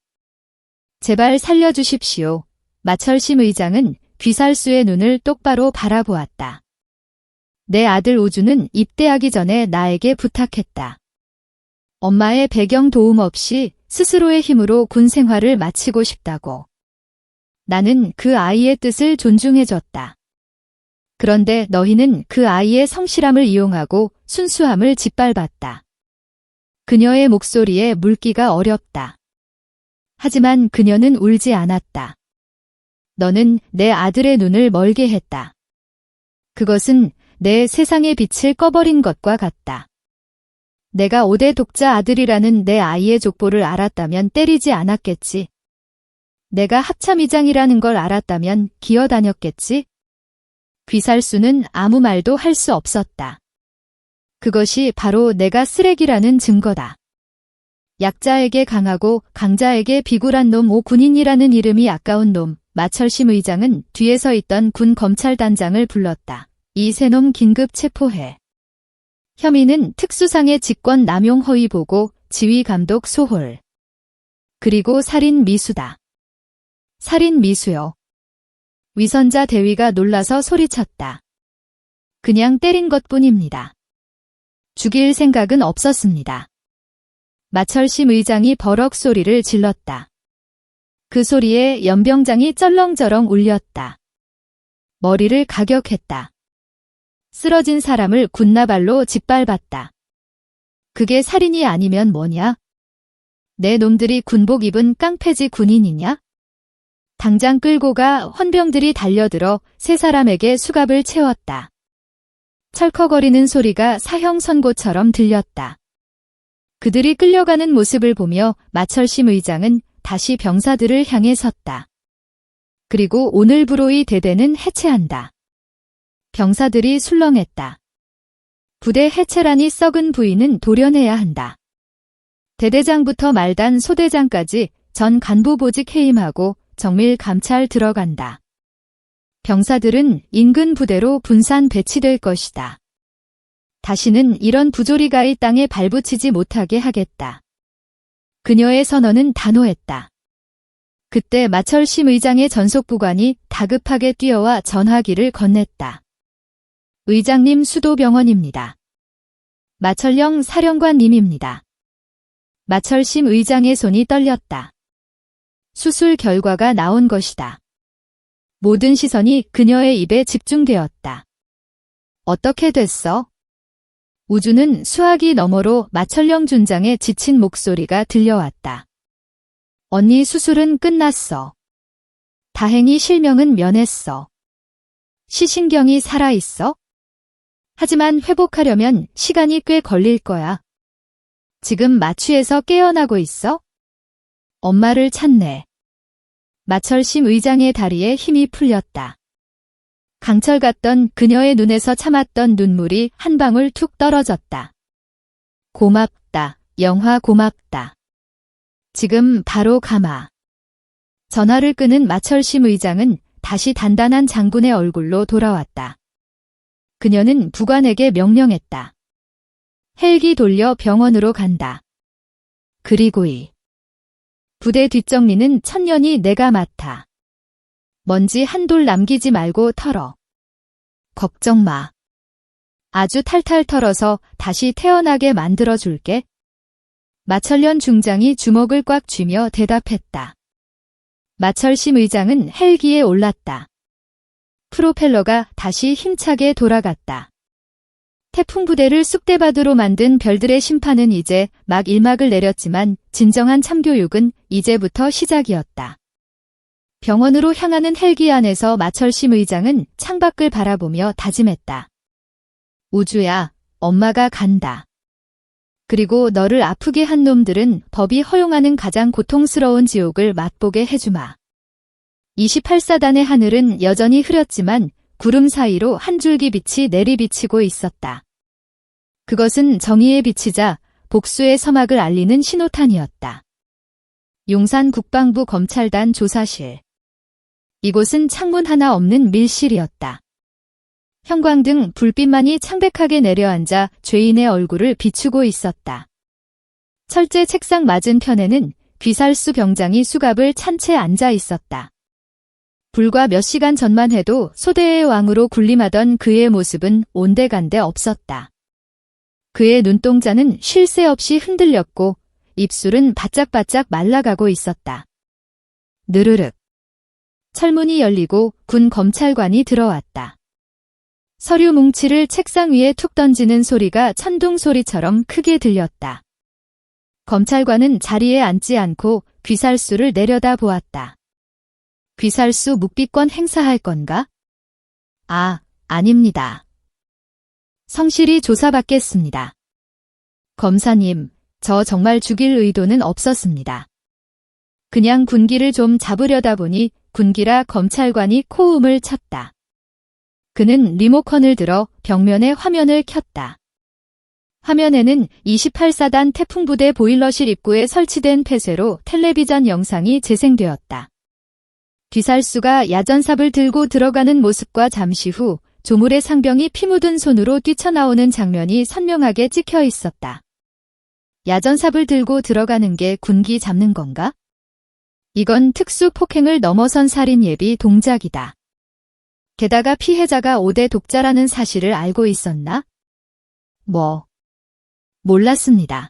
제발 살려주십시오. 마철심 의장은 귀살수의 눈을 똑바로 바라보았다. 내 아들 우주는 입대하기 전에 나에게 부탁했다. 엄마의 배경 도움 없이 스스로의 힘으로 군 생활을 마치고 싶다고. 나는 그 아이의 뜻을 존중해줬다. 그런데 너희는 그 아이의 성실함을 이용하고 순수함을 짓밟았다. 그녀의 목소리에 물기가 어렵다. 하지만 그녀는 울지 않았다. 너는 내 아들의 눈을 멀게 했다. 그것은 내 세상의 빛을 꺼버린 것과 같다. 내가 5대 독자 아들이라는 내 아이의 족보를 알았다면 때리지 않았겠지. 내가 합참의장이라는 걸 알았다면 기어다녔겠지. 귀살수는 아무 말도 할 수 없었다. 그것이 바로 내가 쓰레기라는 증거다. 약자에게 강하고 강자에게 비굴한 놈 오군인이라는 이름이 아까운 놈. 마철심 의장은 뒤에 서 있던 군 검찰단장을 불렀다. 이 세 놈 긴급 체포해. 혐의는 특수상해 직권 남용 허위 보고 지휘 감독 소홀. 그리고 살인 미수다. 살인 미수요. 위선자 대위가 놀라서 소리쳤다. 그냥 때린 것뿐입니다. 죽일 생각은 없었습니다. 마철심 의장이 버럭 소리를 질렀다. 그 소리에 연병장이 쩔렁저렁 울렸다. 머리를 가격했다. 쓰러진 사람을 군나발로 짓밟았다. 그게 살인이 아니면 뭐냐? 내 놈들이 군복 입은 깡패지 군인이냐? 당장 끌고 가. 헌병들이 달려들어 3사람에게 수갑을 채웠다. 철컥거리는 소리가 사형 선고처럼 들렸다. 그들이 끌려가는 모습을 보며 마철심 의장은 다시 병사들을 향해 섰다. 그리고 오늘부로 이 대대는 해체한다. 병사들이 술렁했다. 부대 해체라니 썩은 부위는 도려내야 한다. 대대장부터 말단 소대장까지 전 간부 보직 해임하고 정밀 감찰 들어간다. 병사들은 인근 부대로 분산 배치될 것이다. 다시는 이런 부조리가 이 땅에 발붙이지 못하게 하겠다. 그녀의 선언은 단호했다. 그때 마철심 의장의 전속부관이 다급하게 뛰어와 전화기를 건넸다. 의장님 수도병원입니다. 마철령 사령관님입니다. 마철심 의장의 손이 떨렸다. 수술 결과가 나온 것이다. 모든 시선이 그녀의 입에 집중되었다. 어떻게 됐어? 우주는 수화기 너머로 마철령 준장의 지친 목소리가 들려왔다. 언니 수술은 끝났어. 다행히 실명은 면했어. 시신경이 살아있어? 하지만 회복하려면 시간이 꽤 걸릴 거야. 지금 마취에서 깨어나고 있어? 엄마를 찾네. 마철심 의장의 다리에 힘이 풀렸다. 강철 같던 그녀의 눈에서 참았던 눈물이 한 방울 툭 떨어졌다. 고맙다. 영화 고맙다. 지금 바로 가마. 전화를 끄는 마철심 의장은 다시 단단한 장군의 얼굴로 돌아왔다. 그녀는 부관에게 명령했다. 헬기 돌려 병원으로 간다. 그리고 이 부대 뒷정리는 천년이 내가 맡아. 먼지 한 돌 남기지 말고 털어. 걱정 마. 아주 탈탈 털어서 다시 태어나게 만들어줄게. 마철련 중장이 주먹을 꽉 쥐며 대답했다. 마철심 의장은 헬기에 올랐다. 프로펠러가 다시 힘차게 돌아갔다. 태풍 부대를 쑥대밭으로 만든 별들의 심판은 이제 막 일막을 내렸지만 진정한 참교육은 이제부터 시작이었다. 병원으로 향하는 헬기 안에서 마철심 의장은 창밖을 바라보며 다짐했다. 우주야, 엄마가 간다. 그리고 너를 아프게 한 놈들은 법이 허용하는 가장 고통스러운 지옥을 맛보게 해주마. 28사단의 하늘은 여전히 흐렸지만 구름 사이로 한 줄기 빛이 내리비치고 있었다. 그것은 정의의 빛이자 복수의 서막을 알리는 신호탄이었다. 용산 국방부 검찰단 조사실. 이곳은 창문 하나 없는 밀실이었다. 형광등 불빛만이 창백하게 내려앉아 죄인의 얼굴을 비추고 있었다. 철제 책상 맞은편에는 귀살수 병장이 수갑을 찬 채 앉아 있었다. 불과 몇 시간 전만 해도 소대의 왕으로 군림하던 그의 모습은 온데간데 없었다. 그의 눈동자는 쉴 새 없이 흔들렸고 입술은 바짝바짝 말라가고 있었다. 느르륵. 철문이 열리고 군 검찰관이 들어왔다. 서류 뭉치를 책상 위에 툭 던지는 소리가 천둥 소리처럼 크게 들렸다. 검찰관은 자리에 앉지 않고 귀살수를 내려다 보았다. 귀살수 묵비권 행사할 건가? 아, 아닙니다. 성실히 조사받겠습니다. 검사님, 저 정말 죽일 의도는 없었습니다. 그냥 군기를 좀 잡으려다 보니 군기라 검찰관이 코움을 쳤다. 그는 리모컨을 들어 벽면에 화면을 켰다. 화면에는 28사단 태풍부대 보일러실 입구에 설치된 폐쇄로 텔레비전 영상이 재생되었다. 귀살수가 야전삽을 들고 들어가는 모습과 잠시 후 조물의 상병이 피 묻은 손으로 뛰쳐나오는 장면이 선명하게 찍혀 있었다. 야전삽을 들고 들어가는 게 군기 잡는 건가? 이건 특수 폭행을 넘어선 살인 예비 동작이다. 게다가 피해자가 5대 독자라는 사실을 알고 있었나? 몰랐습니다.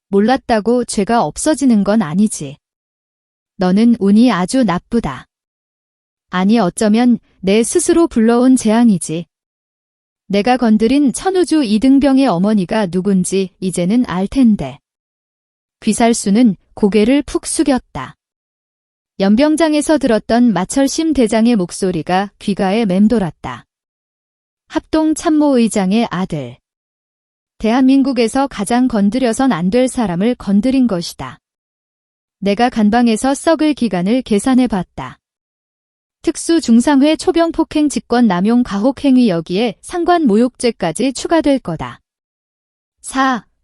몰랐다고 죄가 없어지는 건 아니지. 너는 운이 아주 나쁘다. 아니 어쩌면 내 스스로 불러온 재앙이지. 내가 건드린 천우주 이등병의 어머니가 누군지 이제는 알 텐데. 귀살수는 고개를 푹 숙였다. 연병장에서 들었던 마철심 대장의 목소리가 귀가에 맴돌았다. 합동 참모의장의 아들. 대한민국에서 가장 건드려선 안 될 사람을 건드린 것이다. 내가 간방에서 썩을 기간을 계산해봤다. 특수 중상회 초병 폭행 직권 남용 가혹 행위 여기에 상관 모욕죄까지 추가될 거다.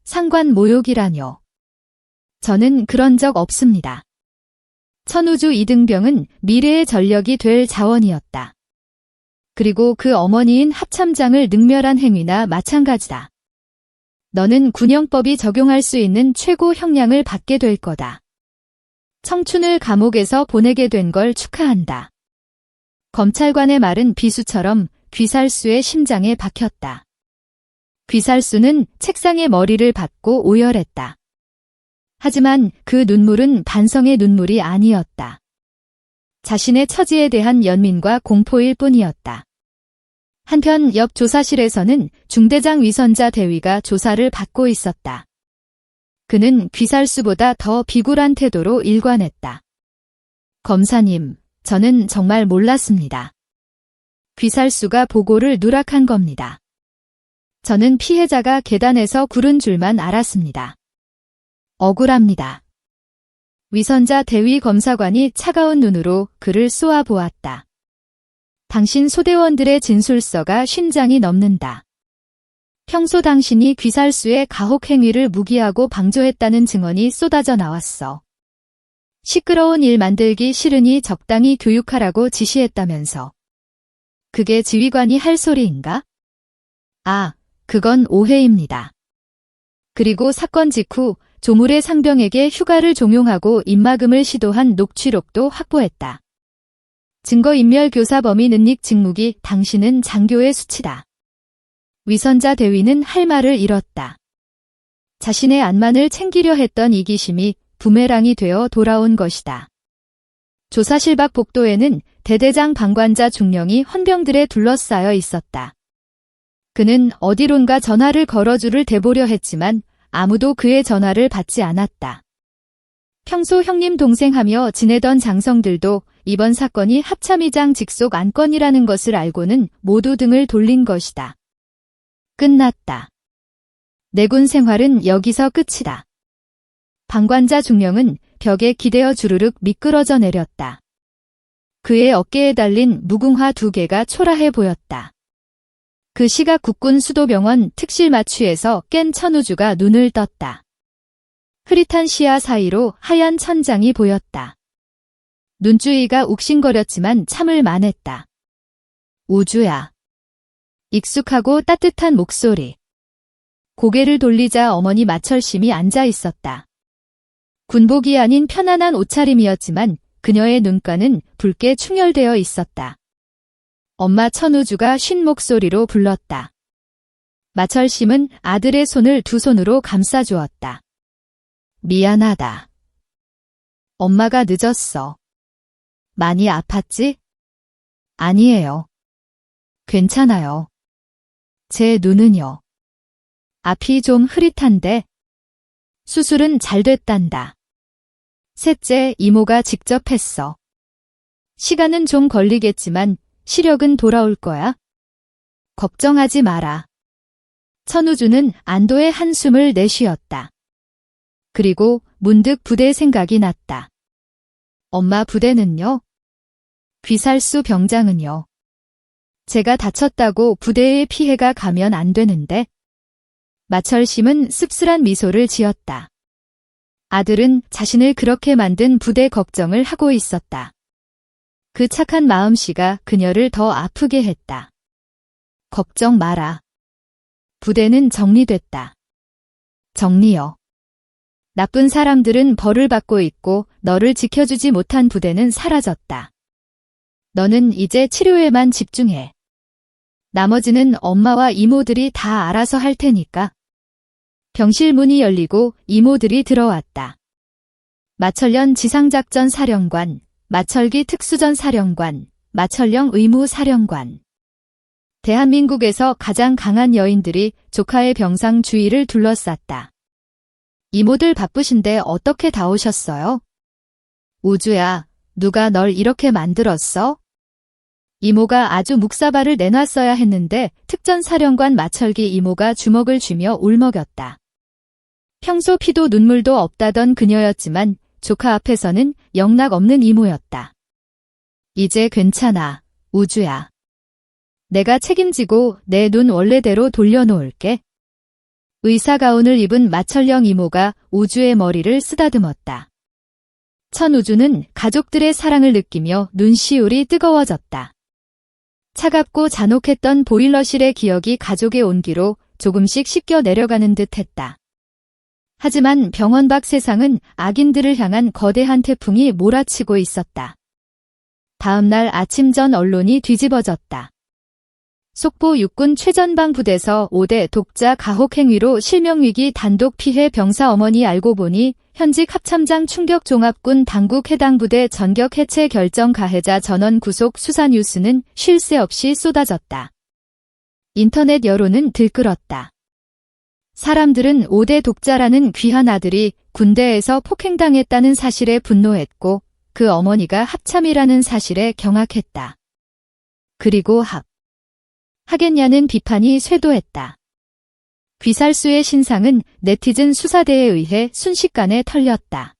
상관 모욕이라뇨. 저는 그런 적 없습니다. 천우주 이등병은 미래의 전력이 될 자원이었다. 그리고 그 어머니인 합참장을 능멸한 행위나 마찬가지다. 너는 군형법이 적용할 수 있는 최고 형량을 받게 될 거다. 청춘을 감옥에서 보내게 된 걸 축하한다. 검찰관의 말은 비수처럼 귀살수의 심장에 박혔다. 귀살수는 책상에 머리를 박고 오열했다. 하지만 그 눈물은 반성의 눈물이 아니었다. 자신의 처지에 대한 연민과 공포일 뿐이었다. 한편 옆 조사실에서는 중대장 위선자 대위가 조사를 받고 있었다. 그는 귀살수보다 더 비굴한 태도로 일관했다. 검사님, 저는 정말 몰랐습니다. 귀살수가 보고를 누락한 겁니다. 저는 피해자가 계단에서 구른 줄만 알았습니다. 억울합니다. 위선자 대위 검사관이 차가운 눈으로 그를 쏘아보았다. 당신 소대원들의 진술서가 심장이 넘는다. 평소 당신이 귀살수의 가혹 행위를 무기하고 방조했다는 증언이 쏟아져 나왔어. 시끄러운 일 만들기 싫으니 적당히 교육하라고 지시했다면서. 그게 지휘관이 할 소리인가? 아, 그건 오해입니다. 그리고 사건 직후 조물의 상병에게 휴가를 종용하고 입막음을 시도한 녹취록도 확보했다. 증거인멸 교사 범인 은닉 직무기 당신은 장교의 수치다. 위선자 대위는 할 말을 잃었다. 자신의 안만을 챙기려 했던 이기심이 부메랑이 되어 돌아온 것이다. 조사실 밖 복도에는 대대장 방관자 중령이 헌병들에 둘러싸여 있었다. 그는 어디론가 전화를 걸어주를 대보려 했지만 아무도 그의 전화를 받지 않았다. 평소 형님 동생하며 지내던 장성들도 이번 사건이 합참의장 직속 안건이라는 것을 알고는 모두 등을 돌린 것이다. 끝났다. 내군 생활은 여기서 끝이다. 방관자 중령은 벽에 기대어 주르륵 미끄러져 내렸다. 그의 어깨에 달린 무궁화 2개가 초라해 보였다. 그 시각 국군 수도병원 특실 마취에서 깬 천우주가 눈을 떴다. 흐릿한 시야 사이로 하얀 천장이 보였다. 눈주위가 욱신거렸지만 참을 만했다. 우주야. 익숙하고 따뜻한 목소리. 고개를 돌리자 어머니 마철심이 앉아 있었다. 군복이 아닌 편안한 옷차림이었지만 그녀의 눈가는 붉게 충혈되어 있었다. 엄마 천우주가 쉰 목소리로 불렀다. 마철심은 아들의 손을 두 손으로 감싸주었다. 미안하다. 엄마가 늦었어. 많이 아팠지? 아니에요. 괜찮아요. 제 눈은요. 앞이 좀 흐릿한데. 수술은 잘 됐단다. 셋째 이모가 직접 했어. 시간은 좀 걸리겠지만 시력은 돌아올 거야. 걱정하지 마라. 천우주는 안도의 한숨을 내쉬었다. 그리고 문득 부대 생각이 났다. 엄마 부대는요? 귀살수 병장은요? 제가 다쳤다고 부대에 피해가 가면 안 되는데. 마철심은 씁쓸한 미소를 지었다. 아들은 자신을 그렇게 만든 부대 걱정을 하고 있었다. 그 착한 마음씨가 그녀를 더 아프게 했다. 걱정 마라. 부대는 정리됐다. 정리요. 나쁜 사람들은 벌을 받고 있고 너를 지켜주지 못한 부대는 사라졌다. 너는 이제 치료에만 집중해. 나머지는 엄마와 이모들이 다 알아서 할 테니까. 병실 문이 열리고 이모들이 들어왔다. 마철련 지상작전 사령관, 마철기 특수전 사령관, 마철령 의무 사령관. 대한민국에서 가장 강한 여인들이 조카의 병상 주위를 둘러쌌다. 이모들 바쁘신데 어떻게 다 오셨어요? 우주야, 누가 널 이렇게 만들었어? 이모가 아주 묵사발을 내놨어야 했는데 특전사령관 마철기 이모가 주먹을 쥐며 울먹였다. 평소 피도 눈물도 없다던 그녀였지만 조카 앞에서는 영락 없는 이모였다. 이제 괜찮아, 우주야. 내가 책임지고 내 눈 원래대로 돌려놓을게. 의사 가운을 입은 마철령 이모가 우주의 머리를 쓰다듬었다. 천우주는 가족들의 사랑을 느끼며 눈시울이 뜨거워졌다. 차갑고 잔혹했던 보일러실의 기억이 가족의 온기로 조금씩 씻겨 내려가는 듯 했다. 하지만 병원 밖 세상은 악인들을 향한 거대한 태풍이 몰아치고 있었다. 다음 날 아침 전 언론이 뒤집어졌다. 속보 육군 최전방 부대서 5대 독자 가혹 행위로 실명위기 단독 피해 병사 어머니 알고 보니 현직 합참장 충격 종합군 당국 해당 부대 전격 해체 결정 가해자 전원 구속 수사 뉴스는 쉴 새 없이 쏟아졌다. 인터넷 여론은 들끓었다. 사람들은 5대 독자라는 귀한 아들이 군대에서 폭행당했다는 사실에 분노했고 그 어머니가 합참이라는 사실에 경악했다. 그리고 하겠냐는 비판이 쇄도했다. 귀살수의 신상은 네티즌 수사대에 의해 순식간에 털렸다.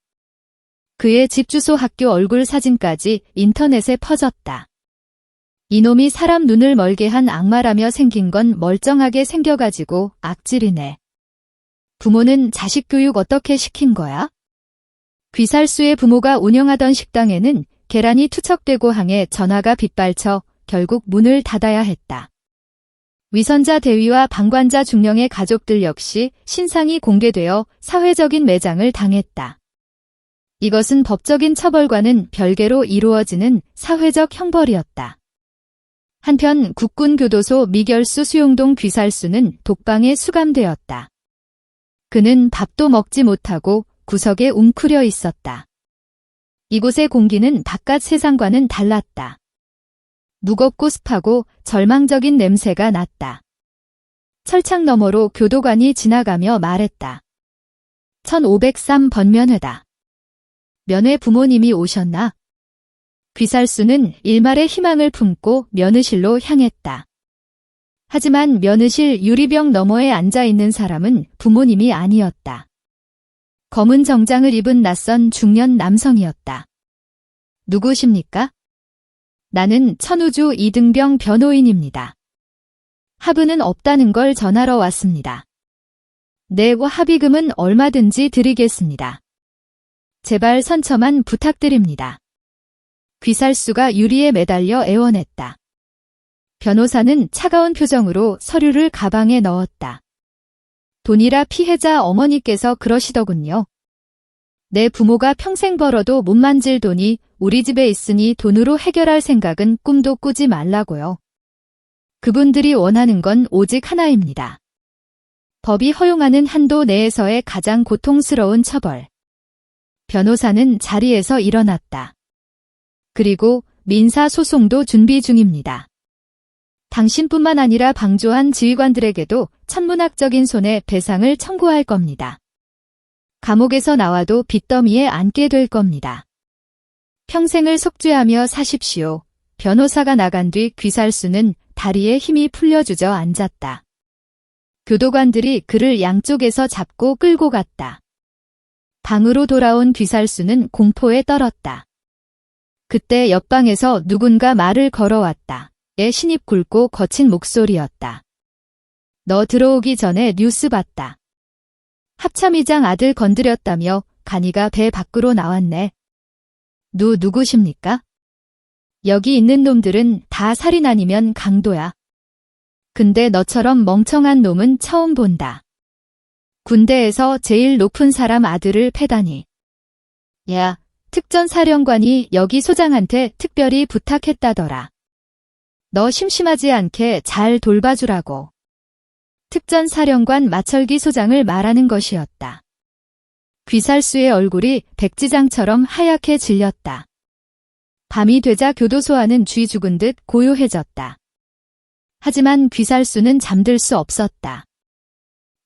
그의 집 주소 학교 얼굴 사진까지 인터넷에 퍼졌다. 이놈이 사람 눈을 멀게 한 악마라며 생긴 건 멀쩡하게 생겨가지고 악질이네. 부모는 자식 교육 어떻게 시킨 거야? 귀살수의 부모가 운영하던 식당에는 계란이 투척되고 항해 전화가 빗발쳐 결국 문을 닫아야 했다. 위선자 대위와 방관자 중령의 가족들 역시 신상이 공개되어 사회적인 매장을 당했다. 이것은 법적인 처벌과는 별개로 이루어지는 사회적 형벌이었다. 한편 국군교도소 미결수 수용동 귀살수는 독방에 수감되었다. 그는 밥도 먹지 못하고 구석에 웅크려 있었다. 이곳의 공기는 바깥 세상과는 달랐다. 무겁고 습하고 절망적인 냄새가 났다. 철창 너머로 교도관이 지나가며 말했다. 1503번 면회다. 면회 부모님이 오셨나? 귀살수는 일말의 희망을 품고 면회실로 향했다. 하지만 면회실 유리병 너머에 앉아있는 사람은 부모님이 아니었다. 검은 정장을 입은 낯선 중년 남성이었다. 누구십니까? 나는 천우주 이등병 변호인입니다. 합의는 없다는 걸 전하러 왔습니다. 내 합의금은 얼마든지 드리겠습니다. 제발 선처만 부탁드립니다. 귀살수가 유리에 매달려 애원했다. 변호사는 차가운 표정으로 서류를 가방에 넣었다. 돈이라 피해자 어머니께서 그러시더군요. 내 부모가 평생 벌어도 못 만질 돈이 우리 집에 있으니 돈으로 해결할 생각은 꿈도 꾸지 말라고요. 그분들이 원하는 건 오직 하나입니다. 법이 허용하는 한도 내에서의 가장 고통스러운 처벌. 변호사는 자리에서 일어났다. 그리고 민사소송도 준비 중입니다. 당신뿐만 아니라 방조한 지휘관들에게도 천문학적인 손해배상을 청구할 겁니다. 감옥에서 나와도 빚더미에 앉게 될 겁니다. 평생을 속죄하며 사십시오. 변호사가 나간 뒤 귀살수는 다리에 힘이 풀려 주저앉았다. 교도관들이 그를 양쪽에서 잡고 끌고 갔다. 방으로 돌아온 귀살수는 공포에 떨었다. 그때 옆방에서 누군가 말을 걸어왔다. 신입 굵고 거친 목소리였다. 너 들어오기 전에 뉴스 봤다. 합참의장 아들 건드렸다며 간이가 배 밖으로 나왔네. 누구십니까? 여기 있는 놈들은 다 살인 아니면 강도야. 근데 너처럼 멍청한 놈은 처음 본다. 군대에서 제일 높은 사람 아들을 패다니. 야, 특전사령관이 여기 소장한테 특별히 부탁했다더라. 너 심심하지 않게 잘 돌봐주라고. 특전사령관 마철기 소장을 말하는 것이었다. 귀살수의 얼굴이 백지장처럼 하얗게 질렸다. 밤이 되자 교도소 안은 쥐 죽은 듯 고요해졌다. 하지만 귀살수는 잠들 수 없었다.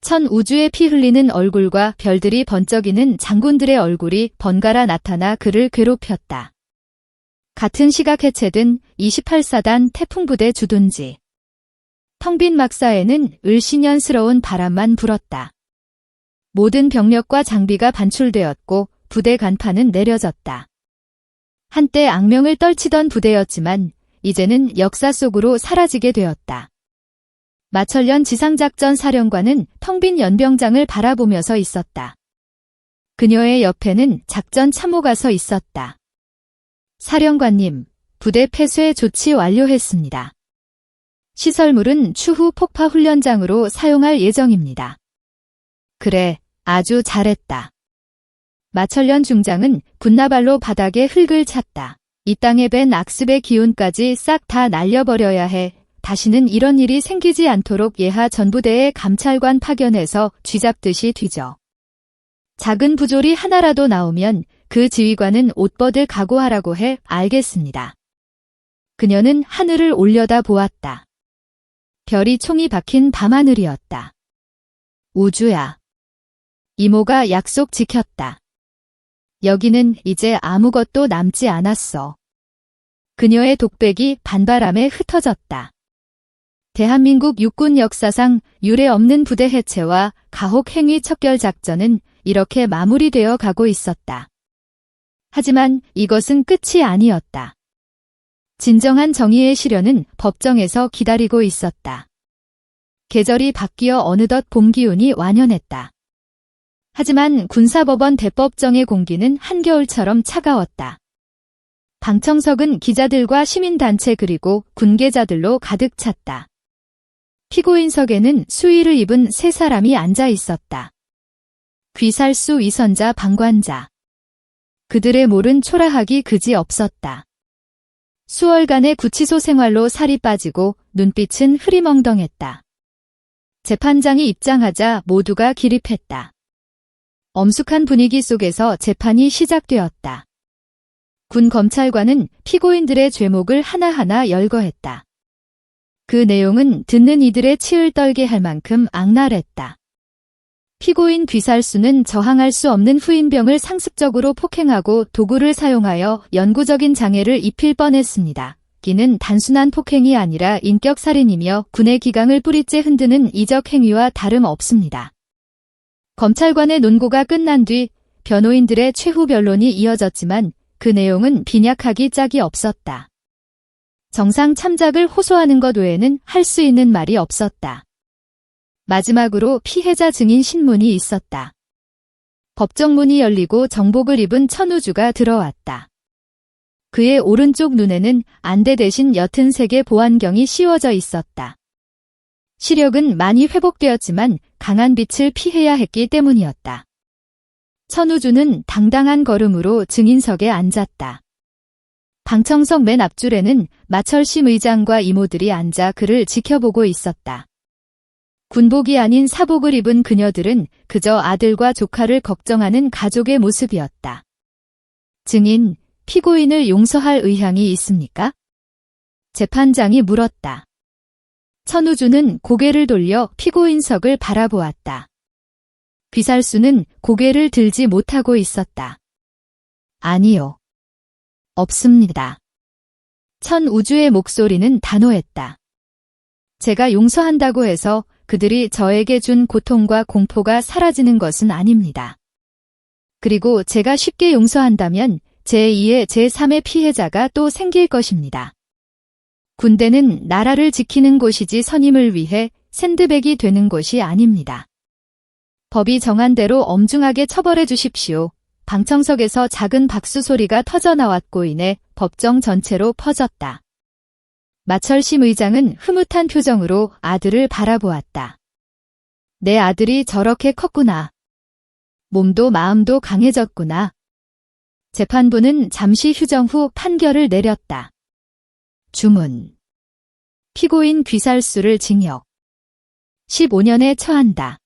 천우주의 피 흘리는 얼굴과 별들이 번쩍이는 장군들의 얼굴이 번갈아 나타나 그를 괴롭혔다. 같은 시각 해체된 28사단 태풍부대 주둔지. 텅 빈 막사에는 을씨년스러운 바람만 불었다. 모든 병력과 장비가 반출되었고 부대 간판은 내려졌다. 한때 악명을 떨치던 부대였지만 이제는 역사 속으로 사라지게 되었다. 마철련 지상작전 사령관은 텅 빈 연병장을 바라보며 서 있었다. 그녀의 옆에는 작전 참모가 서 있었다. 사령관님, 부대 폐쇄 조치 완료했습니다. 시설물은 추후 폭파 훈련장으로 사용할 예정입니다. 그래, 아주 잘했다. 마철련 중장은 군나발로 바닥에 흙을 찼다. 이 땅에 밴 악습의 기운까지 싹 다 날려버려야 해. 다시는 이런 일이 생기지 않도록 예하 전부대의 감찰관 파견해서 쥐잡듯이 뒤져. 작은 부조리 하나라도 나오면 그 지휘관은 옷 벗을 각오하라고 해. 알겠습니다. 그녀는 하늘을 올려다 보았다. 별이 총이 박힌 밤하늘이었다. 우주야. 이모가 약속 지켰다. 여기는 이제 아무것도 남지 않았어. 그녀의 독백이 반바람에 흩어졌다. 대한민국 육군 역사상 유례 없는 부대 해체와 가혹 행위 척결 작전은 이렇게 마무리되어 가고 있었다. 하지만 이것은 끝이 아니었다. 진정한 정의의 실현은 법정에서 기다리고 있었다. 계절이 바뀌어 어느덧 봄 기운이 완연했다. 하지만 군사법원 대법정의 공기는 한겨울처럼 차가웠다. 방청석은 기자들과 시민단체 그리고 군계자들로 가득 찼다. 피고인석에는 수의를 입은 세 사람이 앉아 있었다. 귀살수, 위선자, 방관자. 그들의 몰은 초라하기 그지 없었다. 수월간의 구치소 생활로 살이 빠지고 눈빛은 흐리멍덩했다. 재판장이 입장하자 모두가 기립했다. 엄숙한 분위기 속에서 재판이 시작되었다. 군 검찰관은 피고인들의 죄목을 하나하나 열거했다. 그 내용은 듣는 이들의 치을 떨게 할 만큼 악랄했다. 피고인 귀살수는 저항할 수 없는 후인병을 상습적으로 폭행하고 도구를 사용하여 영구적인 장애를 입힐 뻔했습니다. 이는 단순한 폭행이 아니라 인격살인이며 군의 기강을 뿌리째 흔드는 이적 행위와 다름없습니다. 검찰관의 논고가 끝난 뒤 변호인들의 최후 변론이 이어졌지만 그 내용은 빈약하기 짝이 없었다. 정상 참작을 호소하는 것 외에는 할 수 있는 말이 없었다. 마지막으로 피해자 증인 신문이 있었다. 법정문이 열리고 정복을 입은 천우주가 들어왔다. 그의 오른쪽 눈에는 안대 대신 옅은 색의 보안경이 씌워져 있었다. 시력은 많이 회복되었지만 강한 빛을 피해야 했기 때문이었다. 천우주는 당당한 걸음으로 증인석에 앉았다. 방청석 맨 앞줄에는 마철심 의장과 이모들이 앉아 그를 지켜보고 있었다. 군복이 아닌 사복을 입은 그녀들은 그저 아들과 조카를 걱정하는 가족의 모습이었다. 증인, 피고인을 용서할 의향이 있습니까? 재판장이 물었다. 천우주는 고개를 돌려 피고인석을 바라보았다. 귀살수는 고개를 들지 못하고 있었다. 아니요. 없습니다. 천우주의 목소리는 단호했다. 제가 용서한다고 해서 그들이 저에게 준 고통과 공포가 사라지는 것은 아닙니다. 그리고 제가 쉽게 용서한다면 제2의 제3의 피해자가 또 생길 것입니다. 군대는 나라를 지키는 곳이지 선임을 위해 샌드백이 되는 곳이 아닙니다. 법이 정한 대로 엄중하게 처벌해 주십시오. 방청석에서 작은 박수 소리가 터져나왔고 이내 법정 전체로 퍼졌다. 마철심 의장은 흐뭇한 표정으로 아들을 바라보았다. 내 아들이 저렇게 컸구나. 몸도 마음도 강해졌구나. 재판부는 잠시 휴정 후 판결을 내렸다. 주문. 피고인 귀살수를 징역 15년에 처한다.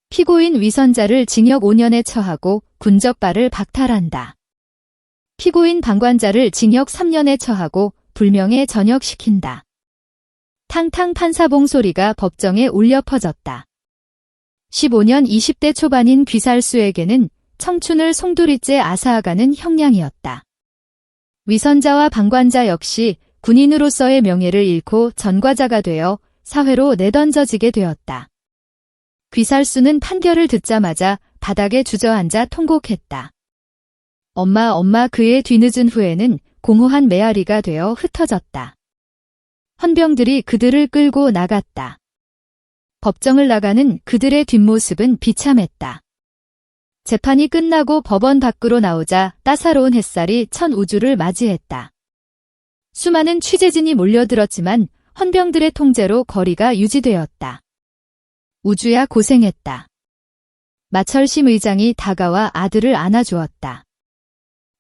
피고인 위선자를 징역 5년에 처하고 군적발을 박탈한다. 피고인 방관자를 징역 3년에 처하고 불명예 전역시킨다. 탕탕 판사봉 소리가 법정에 울려 퍼졌다. 15년 20대 초반인 귀살수에게는 청춘을 송두리째 앗아가는 형량이었다. 위선자와 방관자 역시 군인으로서의 명예를 잃고 전과자가 되어 사회로 내던져지게 되었다. 귀살수는 판결을 듣자마자 바닥에 주저앉아 통곡했다. 엄마 그의 뒤늦은 후에는 공허한 메아리가 되어 흩어졌다. 헌병들이 그들을 끌고 나갔다. 법정을 나가는 그들의 뒷모습은 비참했다. 재판이 끝나고 법원 밖으로 나오자 따사로운 햇살이 천우주를 맞이했다. 수많은 취재진이 몰려들었지만 헌병들의 통제로 거리가 유지되었다. 우주야 고생했다. 마철심 의장이 다가와 아들을 안아주었다.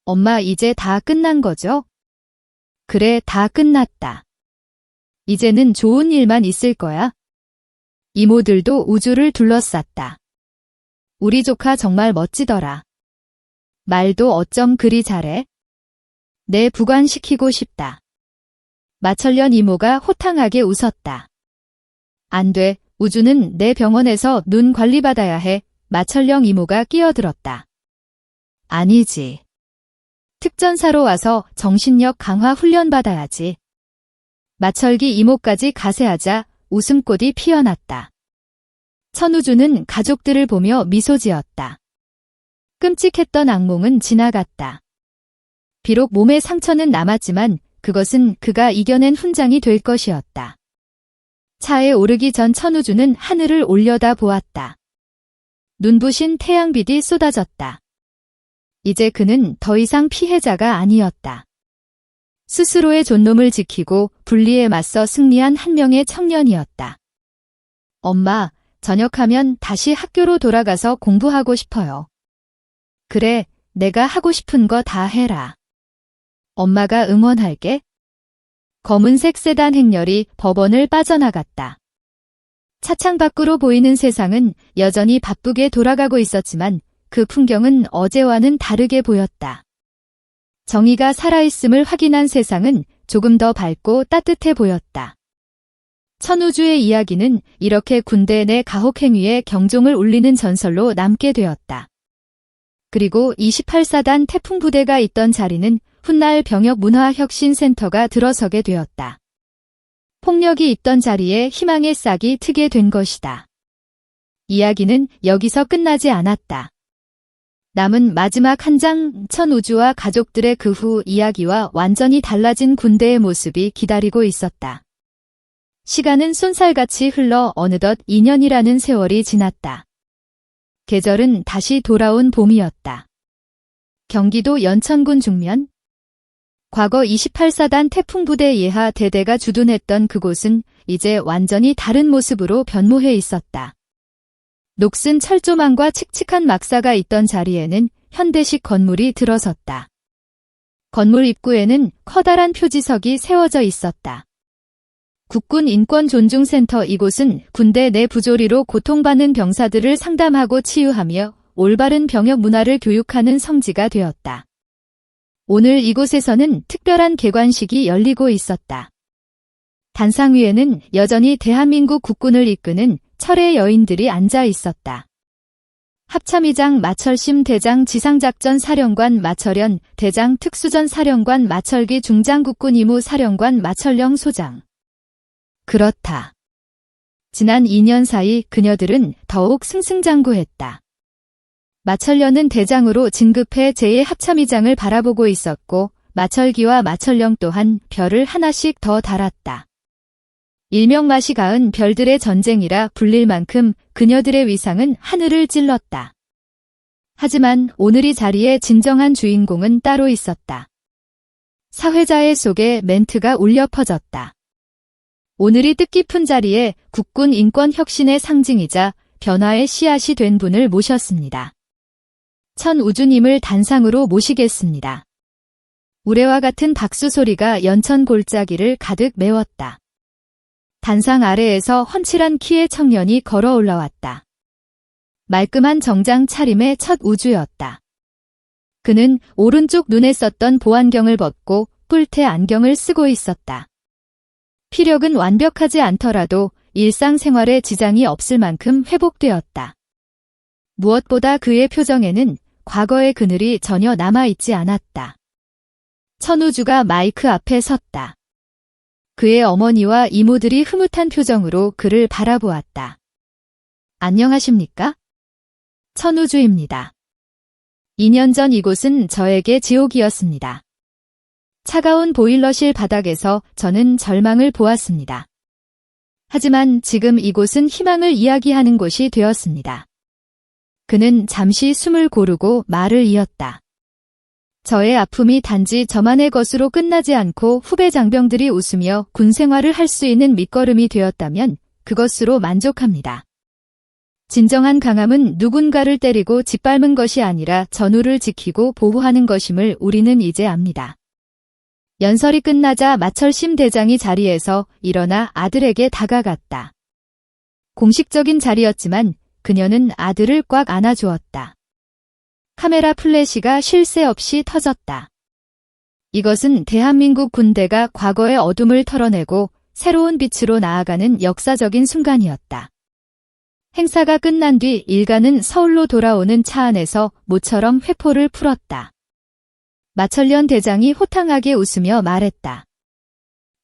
엄마 이제 다 끝난 거죠? 그래, 다 끝났다. 이제는 좋은 일만 있을 거야. 이모들도 우주를 둘러쌌다. 우리 조카 정말 멋지더라. 말도 어쩜 그리 잘해? 내 부관시키고 싶다. 마철련 이모가 호탕하게 웃었다. 안 돼, 우주는 내 병원에서 눈 관리받아야 해. 마철령 이모가 끼어들었다. 아니지. 특전사로 와서 정신력 강화 훈련 받아야지. 마철기 이모까지 가세하자 웃음꽃이 피어났다. 천우주는 가족들을 보며 미소 지었다. 끔찍했던 악몽은 지나갔다. 비록 몸에 상처는 남았지만 그것은 그가 이겨낸 훈장이 될 것이었다. 차에 오르기 전 천우주는 하늘을 올려다 보았다. 눈부신 태양빛이 쏟아졌다. 이제 그는 더 이상 피해자가 아니었다. 스스로의 존엄을 지키고 분리에 맞서 승리한 한 명의 청년이었다. 엄마, 저녁하면 다시 학교로 돌아가서 공부하고 싶어요. 그래, 내가 하고 싶은 거 다 해라. 엄마가 응원할게. 검은색 세단 행렬이 법원을 빠져나갔다. 차창 밖으로 보이는 세상은 여전히 바쁘게 돌아가고 있었지만 그 풍경은 어제와는 다르게 보였다. 정의가 살아있음을 확인한 세상은 조금 더 밝고 따뜻해 보였다. 천우주의 이야기는 이렇게 군대 내 가혹행위에 경종을 울리는 전설로 남게 되었다. 그리고 28사단 태풍부대가 있던 자리는 훗날 병역문화혁신센터가 들어서게 되었다. 폭력이 있던 자리에 희망의 싹이 트게 된 것이다. 이야기는 여기서 끝나지 않았다. 남은 마지막 한 장, 천우주와 가족들의 그 후 이야기와 완전히 달라진 군대의 모습이 기다리고 있었다. 시간은 쏜살같이 흘러 어느덧 2년이라는 세월이 지났다. 계절은 다시 돌아온 봄이었다. 경기도 연천군 중면. 과거 28사단 태풍부대 예하 대대가 주둔했던 그곳은 이제 완전히 다른 모습으로 변모해 있었다. 녹슨 철조망과 칙칙한 막사가 있던 자리에는 현대식 건물이 들어섰다. 건물 입구에는 커다란 표지석이 세워져 있었다. 국군 인권존중센터. 이곳은 군대 내 부조리로 고통받는 병사들을 상담하고 치유하며 올바른 병역 문화를 교육하는 성지가 되었다. 오늘 이곳에서는 특별한 개관식이 열리고 있었다. 단상 위에는 여전히 대한민국 국군을 이끄는 철의 여인들이 앉아 있었다. 합참의장 마철심 대장, 지상작전 사령관 마철현 대장, 특수전 사령관 마철기, 중장국군 이무 사령관 마철령 소장. 그렇다. 지난 2년 사이 그녀들은 더욱 승승장구했다. 마철련은 대장으로 진급해 제2합참의장을 바라보고 있었고 마철기와 마철령 또한 별을 하나씩 더 달았다. 일명맛이 가은 별들의 전쟁이라 불릴 만큼 그녀들의 위상은 하늘을 찔렀다. 하지만 오늘 이 자리에 진정한 주인공은 따로 있었다. 사회자의 속에 멘트가 울려 퍼졌다. 오늘이 뜻깊은 자리에 국군 인권혁신의 상징이자 변화의 씨앗이 된 분을 모셨습니다. 천우주님을 단상으로 모시겠습니다. 우레와 같은 박수 소리가 연천 골짜기를 가득 메웠다. 단상 아래에서 훤칠한 키의 청년이 걸어 올라왔다. 말끔한 정장 차림의 첫 우주였다. 그는 오른쪽 눈에 썼던 보안경을 벗고 뿔테 안경을 쓰고 있었다. 피력은 완벽하지 않더라도 일상생활에 지장이 없을 만큼 회복되었다. 무엇보다 그의 표정에는 과거의 그늘이 전혀 남아있지 않았다. 천우주가 마이크 앞에 섰다. 그의 어머니와 이모들이 흐뭇한 표정으로 그를 바라보았다. 안녕하십니까? 천우주입니다. 2년 전 이곳은 저에게 지옥이었습니다. 차가운 보일러실 바닥에서 저는 절망을 보았습니다. 하지만 지금 이곳은 희망을 이야기하는 곳이 되었습니다. 그는 잠시 숨을 고르고 말을 이었다. 저의 아픔이 단지 저만의 것으로 끝나지 않고 후배 장병들이 웃으며 군 생활을 할 수 있는 밑거름이 되었다면 그것으로 만족합니다. 진정한 강함은 누군가를 때리고 짓밟은 것이 아니라 전우를 지키고 보호하는 것임을 우리는 이제 압니다. 연설이 끝나자 마철심 대장이 자리에서 일어나 아들에게 다가갔다. 공식적인 자리였지만 그녀는 아들을 꽉 안아주었다. 카메라 플래시가 쉴 새 없이 터졌다. 이것은 대한민국 군대가 과거의 어둠을 털어내고 새로운 빛으로 나아가는 역사적인 순간이었다. 행사가 끝난 뒤 일가는 서울로 돌아오는 차 안에서 모처럼 회포를 풀었다. 마철련 대장이 호탕하게 웃으며 말했다.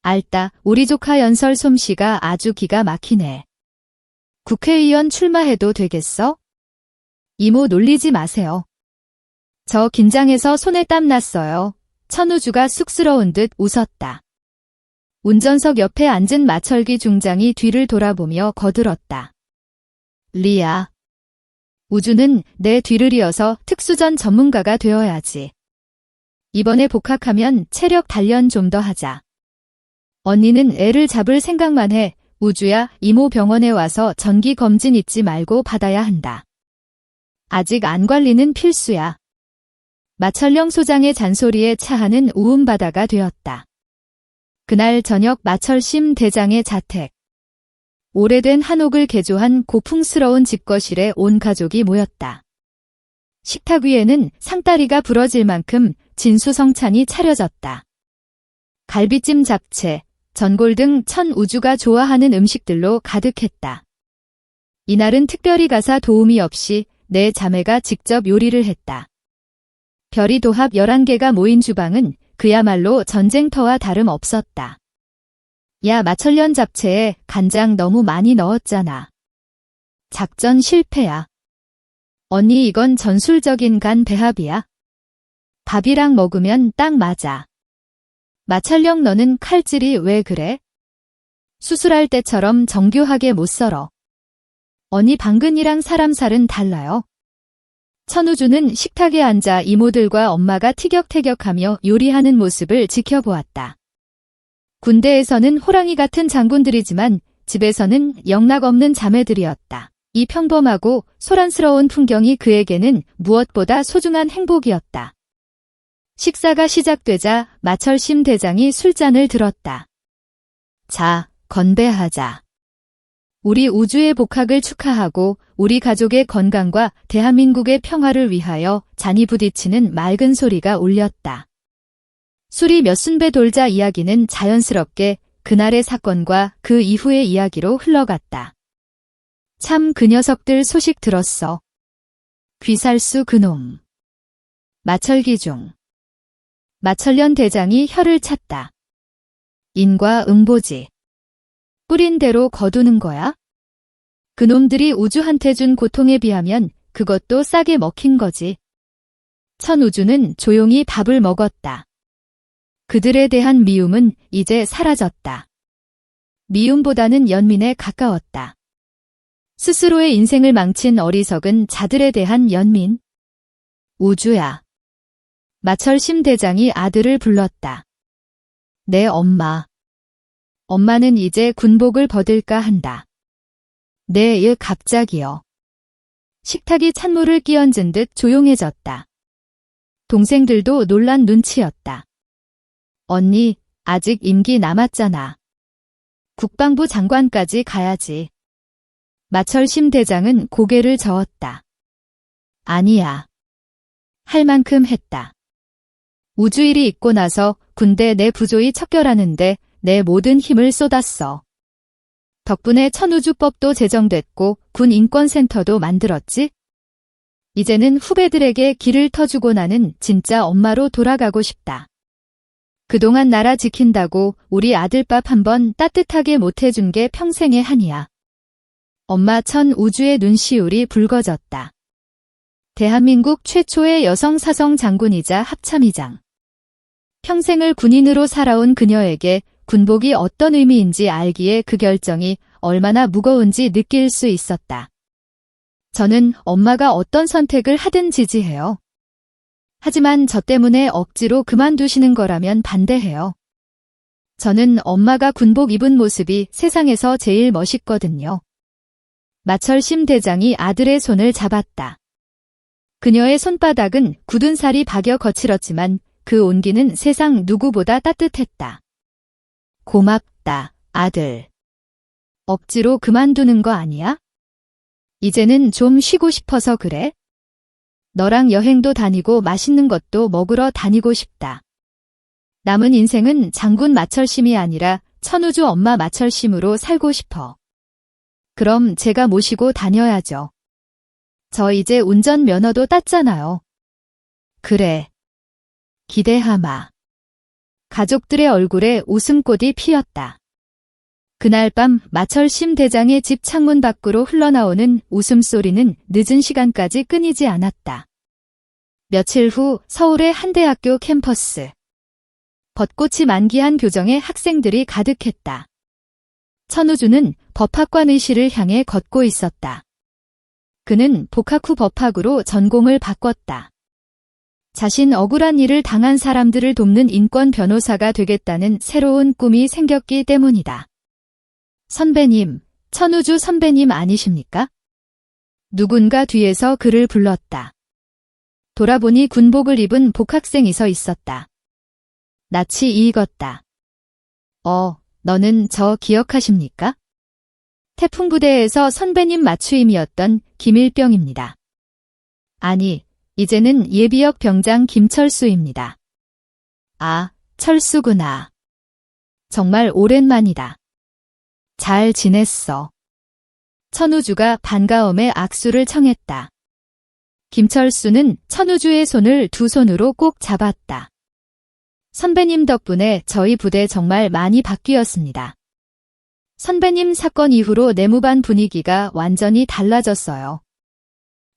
알다, 우리 조카 연설 솜씨가 아주 기가 막히네. 국회의원 출마해도 되겠어? 이모 놀리지 마세요. 저 긴장해서 손에 땀 났어요. 천우주가 쑥스러운 듯 웃었다. 운전석 옆에 앉은 마철기 중장이 뒤를 돌아보며 거들었다. 리아. 우주는 내 뒤를 이어서 특수전 전문가가 되어야지. 이번에 복학하면 체력 단련 좀 더 하자. 언니는 애를 잡을 생각만 해. 우주야, 이모 병원에 와서 정기 검진 잊지 말고 받아야 한다. 아직 안 관리는 필수야. 마철령 소장의 잔소리에 차하는 우음바다가 되었다. 그날 저녁 마철심 대장의 자택. 오래된 한옥을 개조한 고풍스러운 집거실에 온 가족이 모였다. 식탁 위에는 상다리가 부러질 만큼 진수성찬이 차려졌다. 갈비찜, 잡채, 전골 등 천우주가 좋아하는 음식들로 가득했다. 이날은 특별히 가사 도우미 없이 내 자매가 직접 요리를 했다. 별이 도합 11개가 모인 주방은 그야말로 전쟁터와 다름없었다. 야, 마철련 잡채에 간장 너무 많이 넣었잖아. 작전 실패야. 언니, 이건 전술적인 간 배합이야. 밥이랑 먹으면 딱 맞아. 마철령, 너는 칼질이 왜 그래? 수술할 때처럼 정교하게 못 썰어. 언니, 방근이랑 사람 살은 달라요. 천우주는 식탁에 앉아 이모들과 엄마가 티격태격하며 요리하는 모습을 지켜보았다. 군대에서는 호랑이 같은 장군들이지만 집에서는 영락없는 자매들이었다. 이 평범하고 소란스러운 풍경이 그에게는 무엇보다 소중한 행복이었다. 식사가 시작되자 마철심 대장이 술잔을 들었다. 자, 건배하자. 우리 우주의 복학을 축하하고 우리 가족의 건강과 대한민국의 평화를 위하여 잔이 부딪히는 맑은 소리가 울렸다. 술이 몇 순배 돌자 이야기는 자연스럽게 그날의 사건과 그 이후의 이야기로 흘러갔다. 참, 그 녀석들 소식 들었어. 귀살수 그놈. 마철기중. 마철련 대장이 혀를 찼다. 인과응보지. 뿌린 대로 거두는 거야? 그놈들이 우주한테 준 고통에 비하면 그것도 싸게 먹힌 거지. 천우주는 조용히 밥을 먹었다. 그들에 대한 미움은 이제 사라졌다. 미움보다는 연민에 가까웠다. 스스로의 인생을 망친 어리석은 자들에 대한 연민. 우주야. 마철심 대장이 아들을 불렀다. 내 엄마. 엄마는 이제 군복을 벗을까 한다. 네, 갑자기요. 식탁이 찬물을 끼얹은 듯 조용해졌다. 동생들도 놀란 눈치였다. 언니, 아직 임기 남았잖아. 국방부 장관까지 가야지. 마철심 대장은 고개를 저었다. 아니야. 할 만큼 했다. 우주일이 있고 나서 군대 내 부조히 척결하는데 내 모든 힘을 쏟았어. 덕분에 천우주법도 제정됐고 군 인권센터도 만들었지? 이제는 후배들에게 길을 터주고 나는 진짜 엄마로 돌아가고 싶다. 그동안 나라 지킨다고 우리 아들밥 한번 따뜻하게 못해준 게 평생의 한이야. 엄마. 천우주의 눈시울이 붉어졌다. 대한민국 최초의 여성 사성 장군이자 합참의장. 평생을 군인으로 살아온 그녀에게 군복이 어떤 의미인지 알기에 그 결정이 얼마나 무거운지 느낄 수 있었다. 저는 엄마가 어떤 선택을 하든 지지해요. 하지만 저 때문에 억지로 그만두시는 거라면 반대해요. 저는 엄마가 군복 입은 모습이 세상에서 제일 멋있거든요. 마철심 대장이 아들의 손을 잡았다. 그녀의 손바닥은 굳은 살이 박여 거칠었지만 그 온기는 세상 누구보다 따뜻했다. 고맙다, 아들. 억지로 그만두는 거 아니야? 이제는 좀 쉬고 싶어서 그래? 너랑 여행도 다니고 맛있는 것도 먹으러 다니고 싶다. 남은 인생은 장군 마철심이 아니라 천우주 엄마 마철심으로 살고 싶어. 그럼 제가 모시고 다녀야죠. 저 이제 운전면허도 땄잖아요. 그래. 기대하마. 가족들의 얼굴에 웃음꽃이 피었다. 그날 밤 마철심 대장의 집 창문 밖으로 흘러나오는 웃음소리는 늦은 시간까지 끊이지 않았다. 며칠 후 서울의 한 대학교 캠퍼스. 벚꽃이 만기한 교정에 학생들이 가득했다. 천우주는 법학관 의실을 향해 걷고 있었다. 그는 복학 후 법학으로 전공을 바꿨다. 자신 억울한 일을 당한 사람들을 돕는 인권 변호사가 되겠다는 새로운 꿈이 생겼기 때문이다. 선배님, 천우주 선배님 아니십니까? 누군가 뒤에서 그를 불렀다. 돌아보니 군복을 입은 복학생이 서 있었다. 낯이 익었다. 너는 저 기억하십니까? 태풍부대에서 선배님 맞추임이었던 김일병입니다. 아니, 이제는 예비역 병장 김철수입니다. 아, 철수구나. 정말 오랜만이다. 잘 지냈어. 천우주가 반가움에 악수를 청했다. 김철수는 천우주의 손을 두 손으로 꼭 잡았다. 선배님 덕분에 저희 부대 정말 많이 바뀌었습니다. 선배님 사건 이후로 내무반 분위기가 완전히 달라졌어요.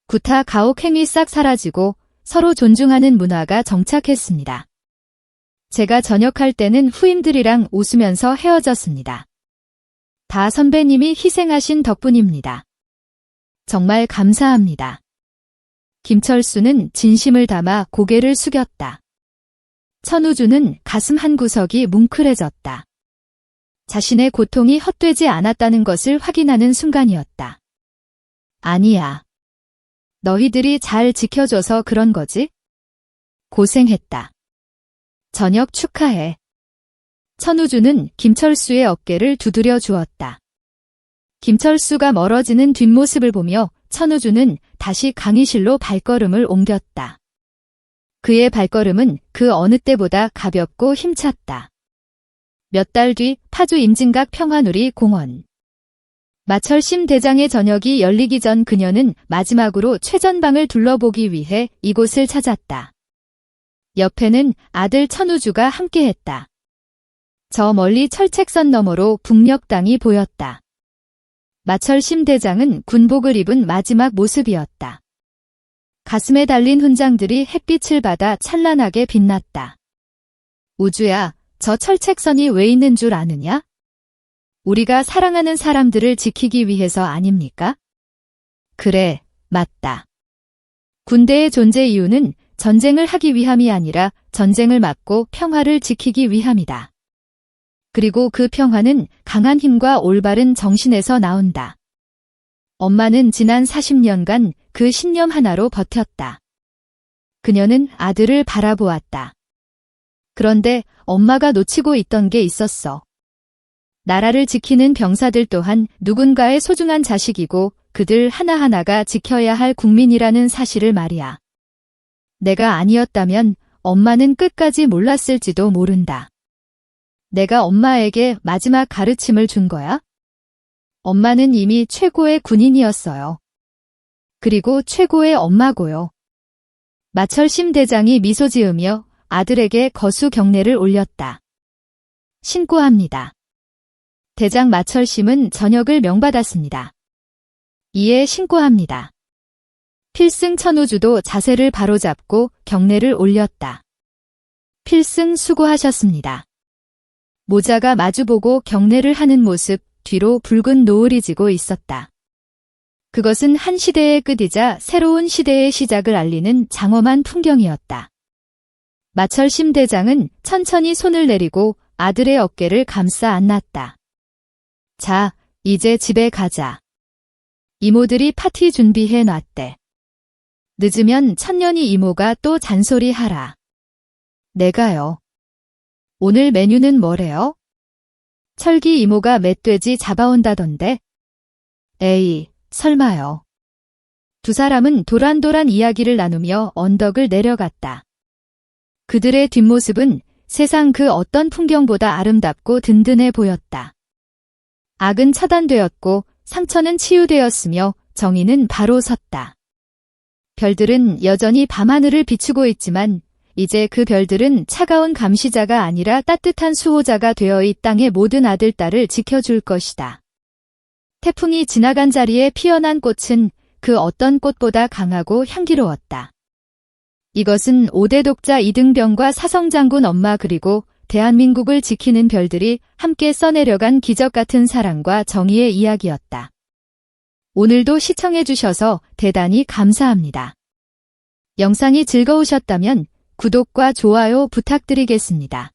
구타 가혹 행위 싹 사라지고 서로 존중하는 문화가 정착했습니다. 제가 전역할 때는 후임들이랑 웃으면서 헤어졌습니다. 다 선배님이 희생하신 덕분입니다. 정말 감사합니다. 김철수는 진심을 담아 고개를 숙였다. 천우주는 가슴 한구석이 뭉클해졌다. 자신의 고통이 헛되지 않았다는 것을 확인하는 순간이었다. 아니야. 너희들이 잘 지켜줘서 그런 거지? 고생했다. 저녁 축하해. 천우주는 김철수의 어깨를 두드려 주었다. 김철수가 멀어지는 뒷모습을 보며 천우주는 다시 강의실로 발걸음을 옮겼다. 그의 발걸음은 그 어느 때보다 가볍고 힘찼다. 몇 달 뒤 파주 임진각 평화누리 공원. 마철심 대장의 저녁이 열리기 전 그녀는 마지막으로 최전방을 둘러보기 위해 이곳을 찾았다. 옆에는 아들 천우주가 함께했다. 저 멀리 철책선 너머로 북녘땅이 보였다. 마철심 대장은 군복을 입은 마지막 모습이었다. 가슴에 달린 훈장들이 햇빛을 받아 찬란하게 빛났다. 우주야, 저 철책선이 왜 있는 줄 아느냐? 우리가 사랑하는 사람들을 지키기 위해서 아닙니까? 그래, 맞다. 군대의 존재 이유는 전쟁을 하기 위함이 아니라 전쟁을 막고 평화를 지키기 위함이다. 그리고 그 평화는 강한 힘과 올바른 정신에서 나온다. 엄마는 지난 40년간 그 신념 하나로 버텼다. 그녀는 아들을 바라보았다. 그런데 엄마가 놓치고 있던 게 있었어. 나라를 지키는 병사들 또한 누군가의 소중한 자식이고 그들 하나하나가 지켜야 할 국민이라는 사실을 말이야. 내가 아니었다면 엄마는 끝까지 몰랐을지도 모른다. 내가 엄마에게 마지막 가르침을 준 거야? 엄마는 이미 최고의 군인이었어요. 그리고 최고의 엄마고요. 마철심 대장이 미소 지으며 아들에게 거수 경례를 올렸다. 신고합니다. 대장 마철심은 전역을 명받았습니다. 이에 신고합니다. 필승 천우주도 자세를 바로잡고 경례를 올렸다. 필승 수고하셨습니다. 모자가 마주보고 경례를 하는 모습 뒤로 붉은 노을이 지고 있었다. 그것은 한 시대의 끝이자 새로운 시대의 시작을 알리는 장엄한 풍경이었다. 마철심 대장은 천천히 손을 내리고 아들의 어깨를 감싸 안았다. 자, 이제 집에 가자. 이모들이 파티 준비해 놨대. 늦으면 천년이 이모가 또 잔소리하라. 내가요. 오늘 메뉴는 뭐래요? 철기 이모가 멧돼지 잡아온다던데? 에이, 설마요. 두 사람은 도란도란 이야기를 나누며 언덕을 내려갔다. 그들의 뒷모습은 세상 그 어떤 풍경보다 아름답고 든든해 보였다. 악은 처단되었고 상처는 치유되었으며 정의는 바로 섰다. 별들은 여전히 밤하늘을 비추고 있지만 이제 그 별들은 차가운 감시자가 아니라 따뜻한 수호자가 되어 이 땅의 모든 아들, 딸을 지켜줄 것이다. 태풍이 지나간 자리에 피어난 꽃은 그 어떤 꽃보다 강하고 향기로웠다. 이것은 5대 독자 이등병과 사성장군 엄마 그리고 대한민국을 지키는 별들이 함께 써내려간 기적 같은 사랑과 정의의 이야기였다. 오늘도 시청해주셔서 대단히 감사합니다. 영상이 즐거우셨다면 구독과 좋아요 부탁드리겠습니다.